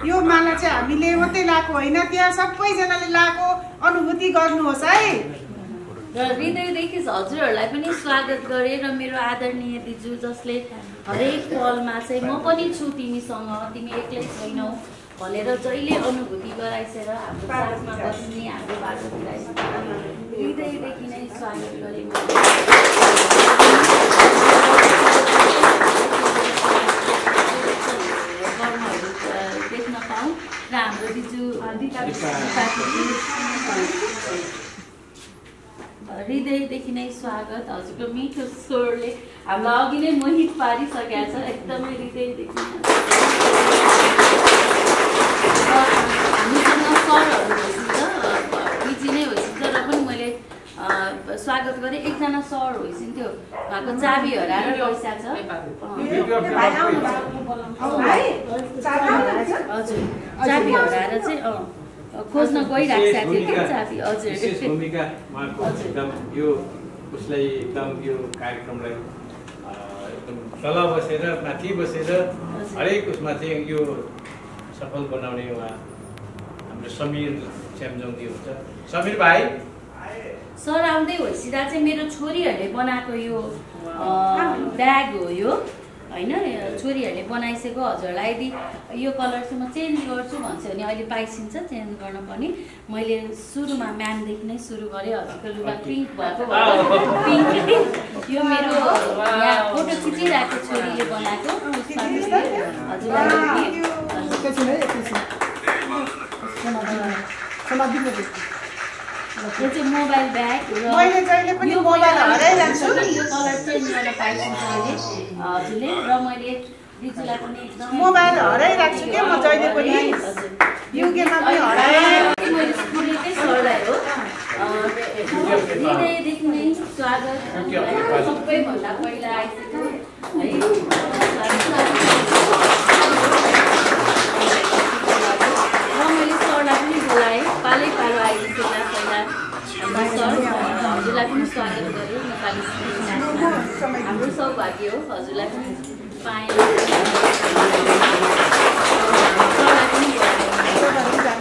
यो माला चाहिँ हामीले मात्रै लाएको होइन, त्यहाँ सबैजनाले लाएको अनुभूति गर्नुहोस् है। र हृदयदेखि हजुरहरूलाई पनि स्वागत गरेँ र मेरो आदरणीय दिजु जसले हरेक पलमा चाहिँ म पनि छु तिमीसँग, तिमी एक्लै छैनौ भनेर जहिले अनुभूति गराइसेर हाम्रो साथमा बस्ने, हाम्रो बाटो बिराइसेर हृदयदेखि नै स्वागत गरेँ। देख्न पाऊँ र हाम्रो दिजु हृदयदेखि नै स्वागत। हजुरको मिठो स्वरले हामीलाई अघि नै मोहित पारिसकेको छ, एकदमै हृदयदेखि। हामीसँग सरहरू होइसिन्छ, पिजी नै होइसिन्छ र पनि मैले स्वागत गरेँ। एकजना सर होइसिन्थ्यो, उहाँको चाबी हराएर बसिरहेको छ। हजुर चाबी हराएर चाहिँ खोज्न गइरहेको थियो कि चाबी। हजुर भूमिका उहाँको एकदम यो उसलाई एकदम यो कार्यक्रमलाई एकदम तल बसेर माथि बसेर हरेक उसमा चाहिँ यो सफल बनाउने उहाँ हाम्रो समीर च्याम्जोङजी हुन्छ। समीर भाइ सर आउँदै होइसिँदा चाहिँ मेरो छोरीहरूले बनाएको यो ब्याग हो यो होइन, छोरीहरूले बनाइसकेको। हजुरलाई यदि यो कलर चाहिँ म चेन्ज गर्छु भन्छ भने अहिले पाइसिन्छ चेन्ज गर्न पनि। मैले सुरुमा म्यामदेखि नै सुरु गरेँ, हजुरको लुगा पिङ्क भएको पिङ्क। यो मेरो यहाँ फोटो खिचिरहेको छोरीले बनाएको हजुरलाई। यो चाहिँ मोबाइल ब्याग र मैले जहिले पनि मोबाइल हराइराख्छु, यो कलर चेन्ज गर्न पाइसक्छ अहिले हजुरले। र मैले दिजुलाई पनि एकदम मोबाइल हराइराख्छु के म जहिले पनि, युगेमा पनि हराएँ। मैले स्कुलकै सरलाई हो हृदयदेखि नै स्वागत। सबैभन्दा पहिला आइसक्यो है, र मैले सरलाई पनि बोलाएँ, पालै पालो आइसकेला पहिला हजुरलाई पनि स्वागत गरेँ नेपाली स्नेहमा। हाम्रो सौभाग्य हो हजुरलाई पनि पाएँ।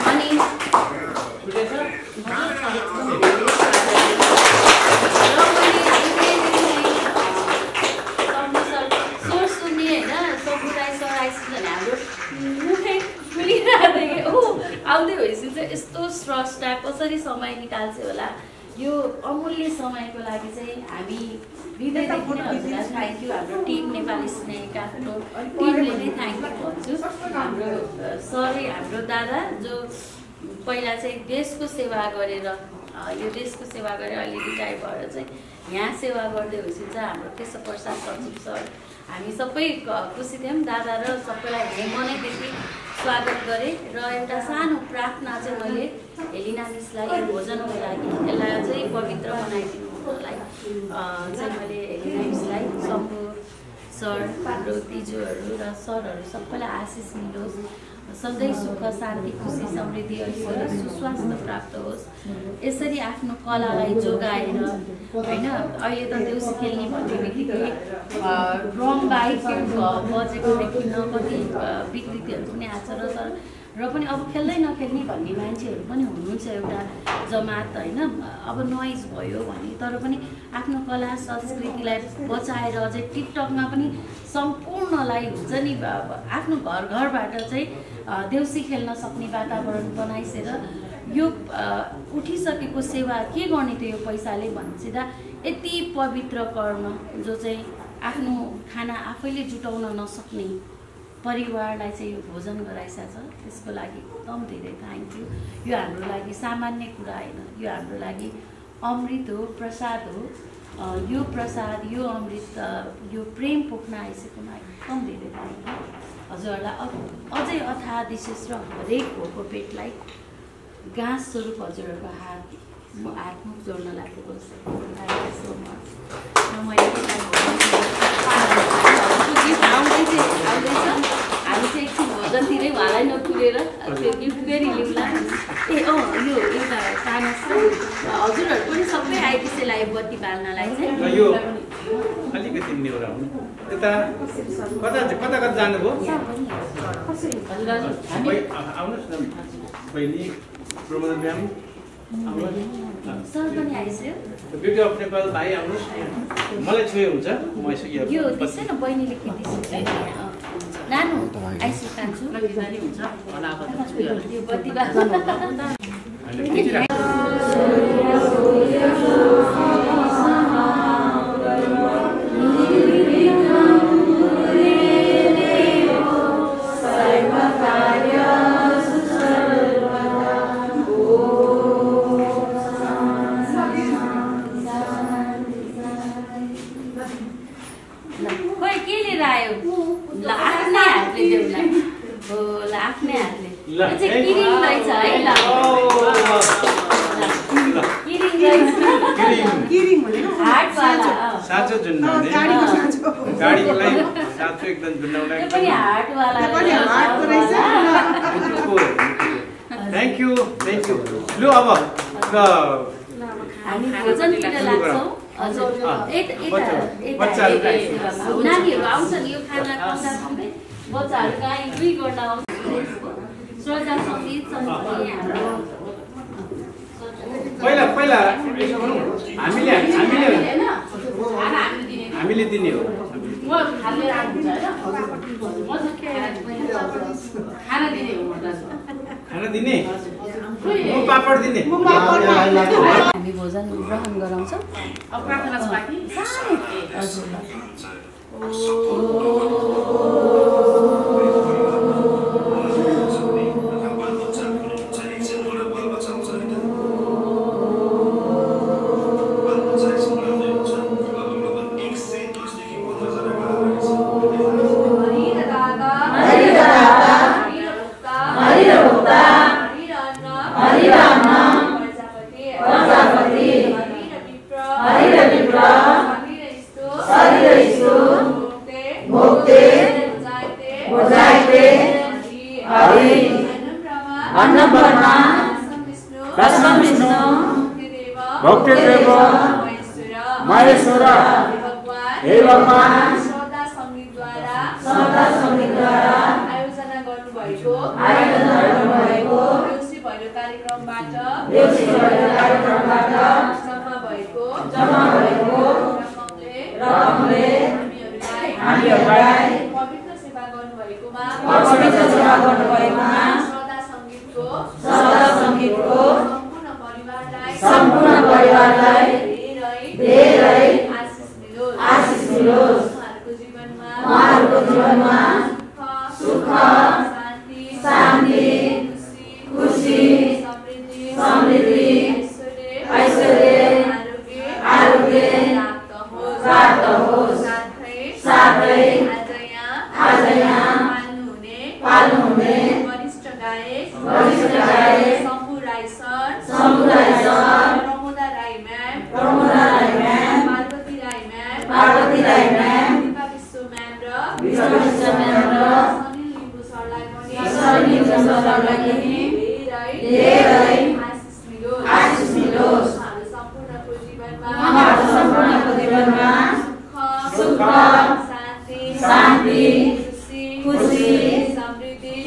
अनि स्वर सुन्ने होइन, समुदाय सर आइसिन्छ भने हाम्रो मुखै खुलिरहेको थिएँ। आउँदै भइसिन्छ यस्तो स्रष्टा कसरी समय निकाल्छ होला। यो अमूल्य समयको लागि चाहिँ हामी हृदयदेखि नै हजुरलाई थ्याङ्क यू। हाम्रो टिम नेपाली स्नेह काखको टिमले नै थ्याङ्क यू भन्छु। हाम्रो सर हाम्रो दादा जो पहिला चाहिँ देशको सेवा गरेर यो देशको सेवा गरेर अहिले रिटायर भएर चाहिँ यहाँ सेवा गर्दै होइसिन्छ हाम्रो केशव प्रसाद सचिव सर। हामी सबै खुसी थियौँ। दादा र सबैलाई मनैदेखि स्वागत गरेँ र एउटा सानो प्रार्थना चाहिँ मैले हेलिना मिसलाई भोजनको लागि यसलाई अझै पवित्र बनाइदिनुलाई चाहिँ मैले हेलिना मिसलाई शम्भु सर हाम्रो दिजुहरू र सरहरू सबैलाई आशिष मिलोस्, सधैँ सुख शान्ति खुसी समृद्धि ऐश्वर्य सुस्वास्थ्य प्राप्त होस्। यसरी आफ्नो कलालाई जोगाएर होइन, अहिले त देउसी खेल्ने भन्ने बित्तिकै ड्रम बाइक बजेको देखिन कति विकृतिहरू पनि आएको छ र तर र पनि अब खेल्दै नखेल्ने भन्ने मान्छेहरू पनि हुनुहुन्छ एउटा जमात होइन। अब नोइज भयो भने तर पनि आफ्नो कला संस्कृतिलाई बचाएर अझै टिकटकमा पनि सम्पूर्णलाई हुन्छ नि आफ्नो घरबाट चाहिँ देउसी खेल्न सक्ने वातावरण बनाइसेर यो उठिसकेको सेवा के गर्ने त यो पैसाले भन्सिदा यति पवित्र कर्म जो चाहिँ आफ्नो खाना आफैले जुटाउन नसक्ने परिवारलाई चाहिँ यो भोजन गराइसकेको छ त्यसको लागि एकदम धेरै थ्याङ्क यू। यो हाम्रो लागि सामान्य कुरा होइन, यो हाम्रो लागि अमृत हो, प्रसाद हो। यो प्रसाद यो अमृत यो प्रेम पोख्न आइसकेकोमा एकदम धेरै थ्याङ्क यू। हजुरहरूलाई अझै अथाह विशेष र हरेक भोको पेटलाई गाँस स्वरूप हजुरहरूको हातमुख जोड्न लागेको छ। Thank you so much. र मैले गिफ्ट आउँदैछ हामी चाहिँ एकछिन भोजनतिरै उहाँलाई नपुगेर त्यो गिफ्ट फेरि लिउँला। यो एउटा कागज छ हजुरहरू पनि सबै आइपिसीलाई बत्ती बाल्नलाई चाहिँ यो अलिकति नेउरा हुनु यता कता जानुभयो आउनुहोस् न बहिनी प्रमोद म्याम सर पनि आइसक्यो। ब्युटी अफ नेपाल भाइ आउनुहोस् मलाई छुए हुन्छ म यसो यो त्यसै न बहिनीले खिचिसक्यो नानु आइसक्यो कान्छु हुन्छ होला अब यो बत्ती साँचो जुन्नाउने गाडीलाई साँचो एकदम जुन्नाउला थ्याङ्क यू लु अब हामी भोजनतिर लाग्छौँ। हजुर नानीहरू आउँछन् यो खाना खाँदै बच्चाहरू गाई दुई गर्न आउँछ। श्रद्धा सङ्गीत हाम्रो पहिला हामीले दिने हो खाना दिने म पापड दिने हामी भोजन ग्रहण गराउँछौँ। अब प्रार्थना छ बाँकी हजुर शान्ति खुशी समृद्धि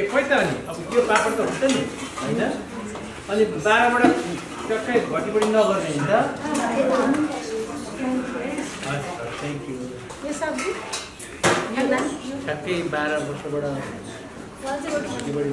खोइ त अनि अब त्यो पापड त हुन्छ नि होइन अनि 12बाट टक्कै घटीबढी नगर्ने नि त थ्याङ्क यू ठ्याक्कै 12 वर्षबाट घटीबढी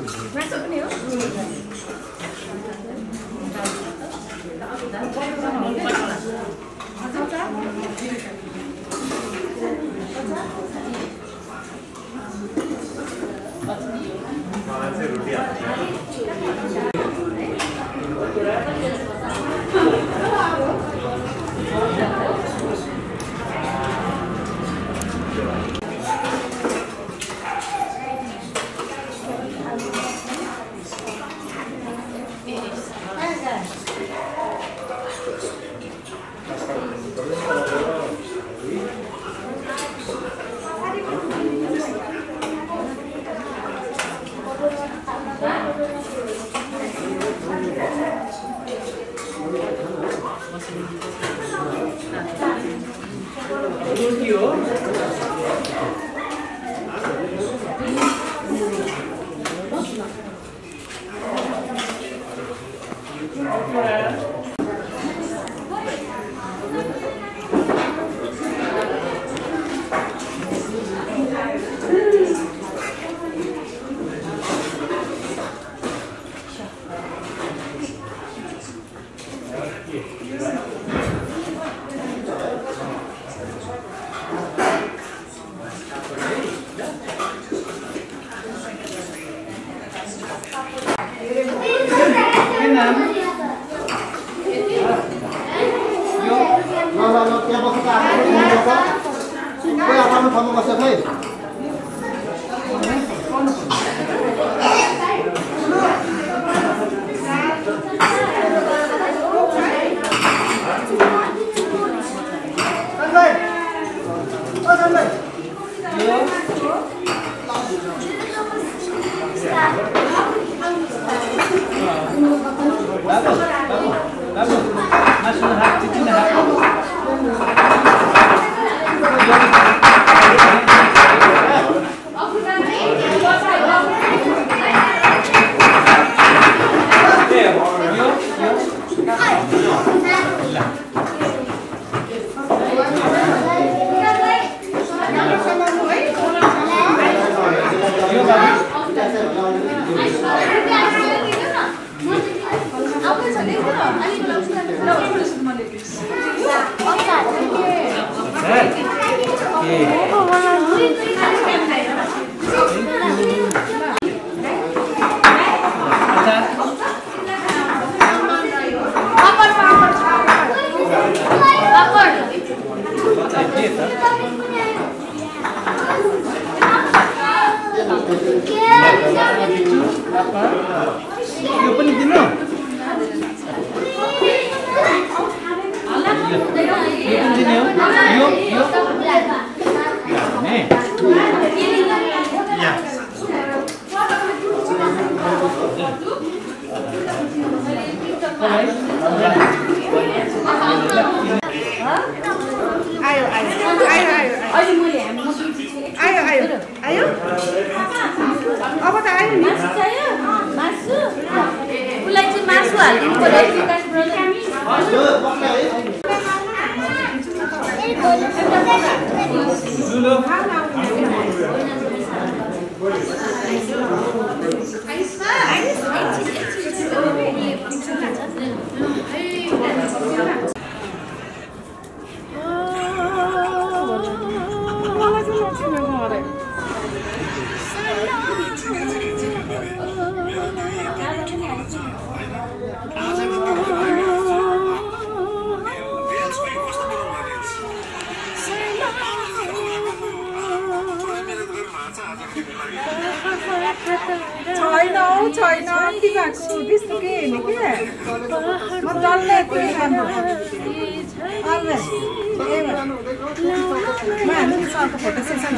फोटो सेसन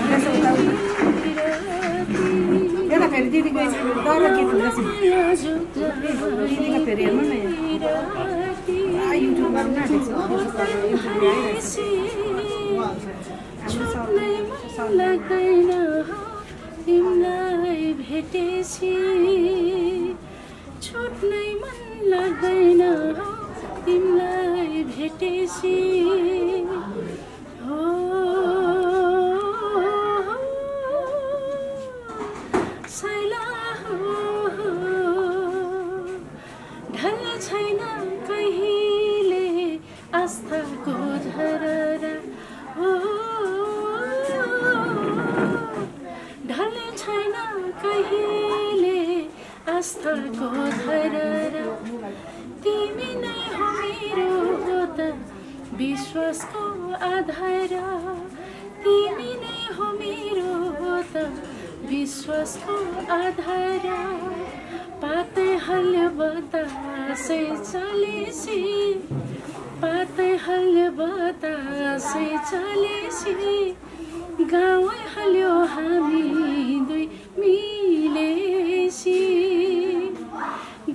लाग्दैन तिमीलाई भेटेपछि छुट्नै मन लाग्दैन तिमीलाई भेटेपछि हो साइला ढल छैन कहिले आस्थाको धरहरा हो ढल छैन कहिले आस्थाको धरहरा तिमी नै हो मेरो त विश्वासको आधार तिमी नै हो मेरो त विश्वासको आधार पातै हाल्यो बतासै चलेसी पातै हाल्यो बतासै चलेसी गाउँै हाल्यो हामी दुई मिलेसी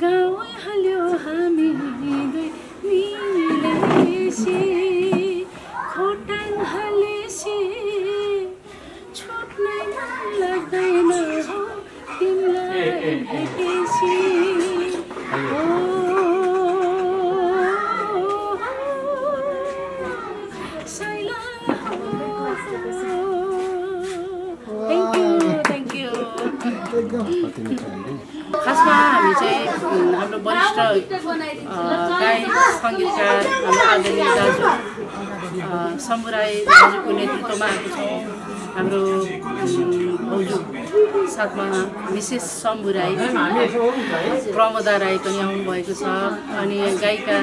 गाउँै हाल्यो हामी दुई मिलेसी खोटाङ हालेसी छुट्नै मन लाग्दैन हो तिमीलाई भेटेसी हो साइला थ्याङ्क यू खासमा हामी चाहिँ हाम्रो वरिष्ठ गायक सङ्गीतकार हाम्रो आदरणीय दाजु शम्भु राई दाजुको नेतृत्वमा आएको छौँ हाम्रो भाउजू साथमा मिसेस शम्भु राई प्रमोदा राई पनि आउनुभएको छ अनि गायिका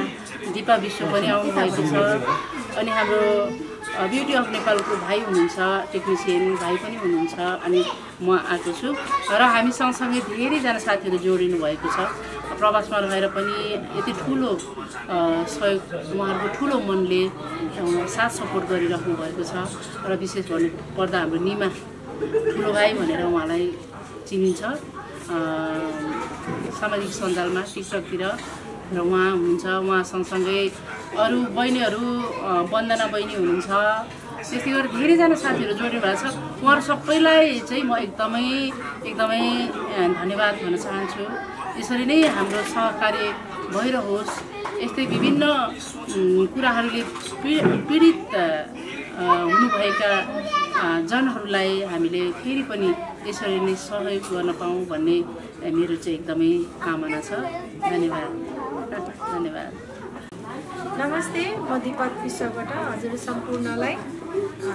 दिपा विश्व पनि आउनुभएको छ अनि हाम्रो ब्युटी अफ नेपालको भाइ हुनुहुन्छ टेक्निसियन भाइ पनि हुनुहुन्छ अनि म आएको छु र हामी सँगसँगै धेरैजना साथीहरू जोडिनु भएको छ प्रवासमा रहेर पनि यति ठुलो सहयोग उहाँहरूको ठुलो मनले साथ सपोर्ट गरिराख्नु भएको छ र विशेष भन्नुपर्दा हाम्रो निमा ठुलो भाइ भनेर उहाँलाई चिनिन्छ सामाजिक सञ्जालमा टिकटकतिर र उहाँ हुनुहुन्छ उहाँ सँगसँगै अरू बहिनीहरू वन्दना बहिनी हुनुहुन्छ त्यस्तै गरेर धेरैजना साथीहरू जोडिनु भएको छ उहाँहरू सबैलाई चाहिँ म एकदमै धन्यवाद भन्न चाहन्छु यसरी नै हाम्रो सहकार्य भइरहोस् यस्तै विभिन्न कुराहरूले पीडित हुनुभएका जनहरूलाई हामीले फेरि पनि यसरी नै सहयोग गर्न पाऊँ भन्ने मेरो चाहिँ एकदमै कामना छ धन्यवाद धन्यवाद नमस्ते म दिपक विश्वबाट हजुर सम्पूर्णलाई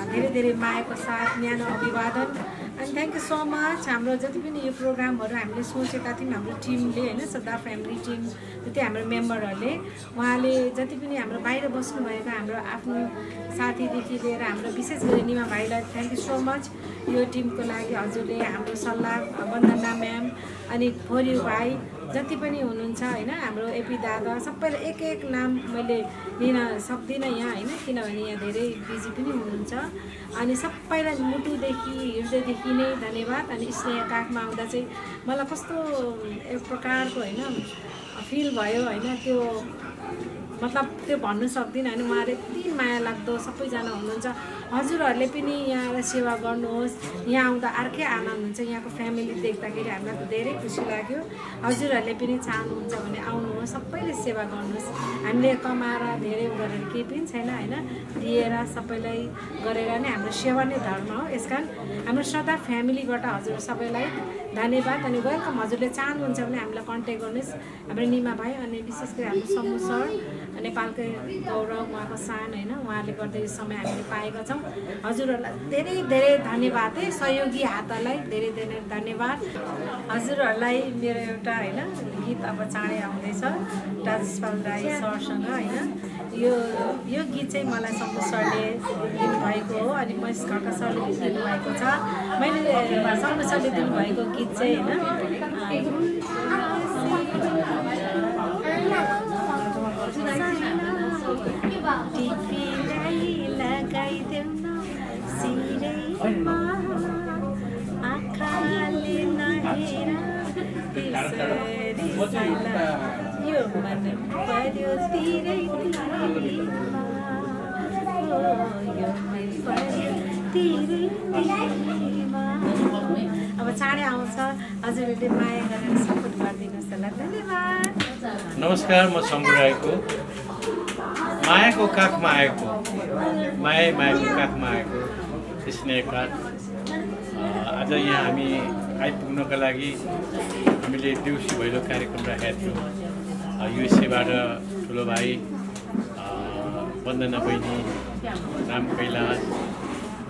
धेरै धेरै मायाको साथ न्यानो अभिवादन अनि थ्याङ्क यू सो मच हाम्रो जति पनि यो प्रोग्रामहरू हामीले सोचेका थियौँ हाम्रो टिमले होइन श्रद्धा फ्यामिली टिम जति हाम्रो मेम्बरहरूले उहाँले जति पनि हाम्रो बाहिर बस्नुभएका हाम्रो आफ्नो साथीदेखि लिएर हाम्रो विशेष गरी निमा भाइलाई थ्याङ्क यू सो मच यो टिमको लागि हजुरले हाम्रो सल्लाह वन्दना म्याम अनि फोरिउ भाइ जति पनि हुनुहुन्छ होइन हाम्रो एपी दादा सबैलाई एक एक नाम मैले लिन सक्दिनँ यहाँ होइन किनभने यहाँ धेरै बिजी पनि हुनुहुन्छ अनि सबैलाई मुटुदेखि हृदयदेखि नै धन्यवाद अनि स्नेह काखमा आउँदा चाहिँ मलाई कस्तो एक प्रकारको होइन फिल भयो होइन त्यो मतलब त्यो भन्नु सक्दिनँ अनि उहाँहरू यति माया लाग्दो सबैजना हुनुहुन्छ हजुरहरूले पनि यहाँ सेवा गर्नुहोस् यहाँ आउँदा अर्कै आनन्द हुन्छ यहाँको फ्यामिली देख्दाखेरि हामीलाई त धेरै खुसी लाग्यो हजुरहरूले पनि चाहनुहुन्छ भने आउनुहोस् सबैले सेवा गर्नुहोस् हामीले कमाएर धेरै गरेर केही पनि छैन होइन दिएर सबैलाई गरेर नै हाम्रो सेवा नै धर्म हो यसकारण हाम्रो श्रद्धा फ्यामिलीबाट हजुर सबैलाई धन्यवाद अनि वेलकम हजुरले चाहनुहुन्छ भने हामीलाई कन्ट्याक्ट गर्नुहोस् हाम्रो निमा भाइ अनि विशेष गरी हाम्रो सम्मु सर नेपालकै गौरव उहाँको सान होइन उहाँले गर्दा यो समय हामीले पाएका छौँ हजुरहरूलाई धेरै धेरै धन्यवाद है सहयोगी हातलाई धेरै धेरै धन्यवाद हजुरहरूलाई मेरो एउटा होइन गीत अब चाँडै आउँदैछ राजेशपाल राई सरसँग होइन यो गीत चाहिँ मलाई सम्मु सरले दिनुभएको हो अनि महेश खड्का सरले दिनुभएको छ मैले सम्मु सरले दिनुभएको गीत चाहिँ होइन टिपीलाई लगाइदेऊ न सिरैमा आँखाले नहेर यो मन पर्यो तिरै तिमीमा, यो मन पर्यो तिरै तिमीमा। अब चाँडै आउँछ, हजुरहरूले माया गरेर सपोर्ट गरिदिनुहोस् होला। धन्यवाद। नमस्कार, म शङ्कर राईको मायाको काखमा आएको, मायाको काखमा आएको स्नेहकार। आज यहाँ हामी आइपुग्नका लागि हामीले देउसी भैलो कार्यक्रम राखेका थियौँ। युएसएबाट ठुलो भाइ वन्दना बहिनी, राम कैलाश,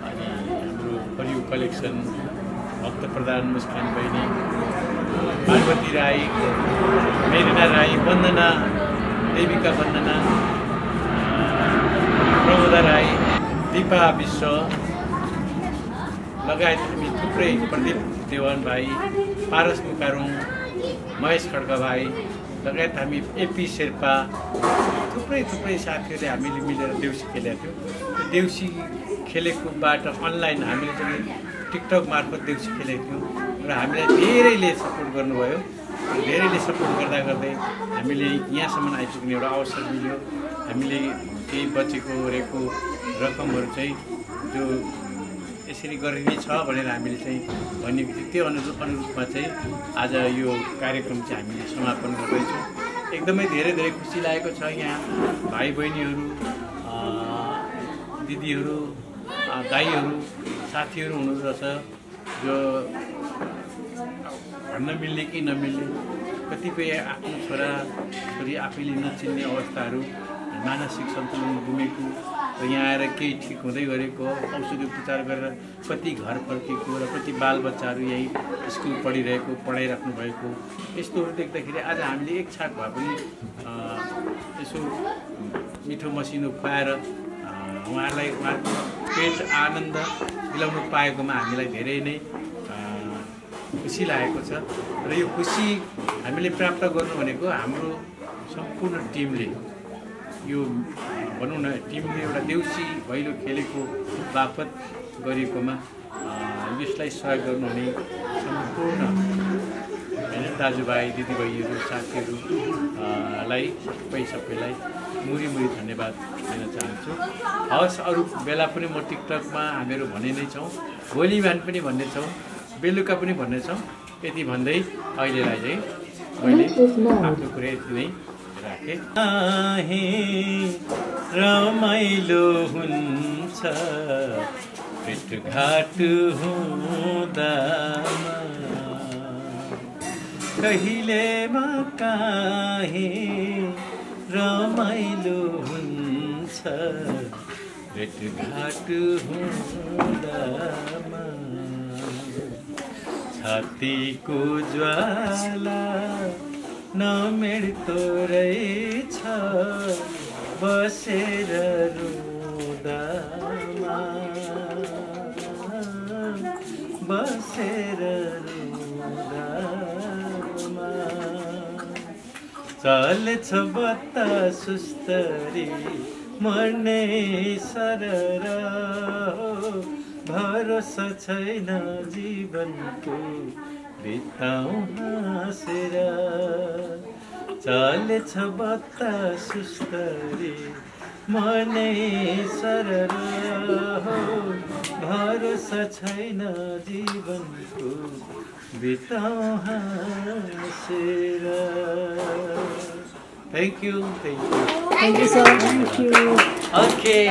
अनि हाम्रो परिउ कलेक्सन, भक्त प्रधान मुस्कान बहिनी, पार्वती राई, मेरिना राई, वन्दना, देविका वन्दना, प्रमोदा राई, दिपा विश्व लगायत हामी थुप्रै, प्रदीप देवान भाइ, पारस मुकारुङ, महेश खड्का भाइ लगायत हामी एपी शेर्पा थुप्रै साथीहरूले हामीले मिलेर देउसी खेलेका थियौँ। त्यो देउसी खेलेकोबाट अनलाइन हामीले चाहिँ टिकटक मार्फत देउसी खेलेका थियौँ र हामीलाई धेरैले सपोर्ट गर्नुभयो। धेरैले सपोर्ट गर्दा गर्दै हामीले यहाँसम्म आइपुग्ने एउटा अवसर मिल्यो। हामीले केही बचेको रहेको रकमहरू चाहिँ जो यसरी गरिने छ भनेर हामीले चाहिँ भनेको थियो, त्यो अनुरूपमा चाहिँ आज यो कार्यक्रम चाहिँ हामीले समापन गर्दैछौँ। एकदमै धेरै खुसी लागेको छ। यहाँ भाइ बहिनीहरू, दिदीहरू, दाइहरू, साथीहरू हुनुहुँदो रहेछ जो भन्न मिल्ने कि नमिल्ने, कतिपय आफ्नो छोरा छोरी आफैले नचिन्ने अवस्थाहरू, मानसिक सन्तुलन गुमेको र यहाँ आएर केही ठिक हुँदै गरेको, औषधि उपचार गरेर कति घर फर्केको र कति बालबच्चाहरू यहीँ स्कुल पढिरहेको, पढाइराख्नु भएको, यस्तोहरू देख्दाखेरि आज हामीले एक छाक भए पनि यसो मिठो मसिनो खुवाएर उहाँहरूलाई उहाँको पेट आनन्द दिलाउनु पाएकोमा हामीलाई धेरै नै खुसी लागेको छ। र यो खुसी हामीले प्राप्त गर्नु भनेको हाम्रो सम्पूर्ण टिमले, यो भनौँ न टिमले एउटा देउसी भैलो खेलेको बापत गरेकोमा यसलाई सहयोग गर्नुहुने सम्पूर्ण होइन दाजुभाइ, दिदीबहिनीहरू, साथीहरूलाई सबैलाई मुरी धन्यवाद दिन चाहन्छु। हवस्, अरू बेला पनि म टिकटकमा हामीहरू भन्ने नै छौँ, भोलि बिहान पनि भन्ने छौँ, बेलुका पनि भन्ने छौँ। यति भन्दै अहिलेलाई चाहिँ मैले आफ्नो कुरा यति नै राखेँ। रमाइलो हुन्छ भेटघाट हुँदामा, कहिलेमा काहीँ रमाइलो हुन्छ भेटघाट हुँदामा। छातीको ज्वाला नमेट्दो रहेछ बसेर रुँदामा, बसेर रुँदामा। चल्छ बत्ता सुस्तरी मर्ने सरर, भरोसा छैन जीवनको बिताउँ हाँसेर। चल्छ बत्ता सुस्तरी मर्ने सरर, भरोसा छैन जीवनको बिताउँ हाँसेर। Thank you so much. Okay.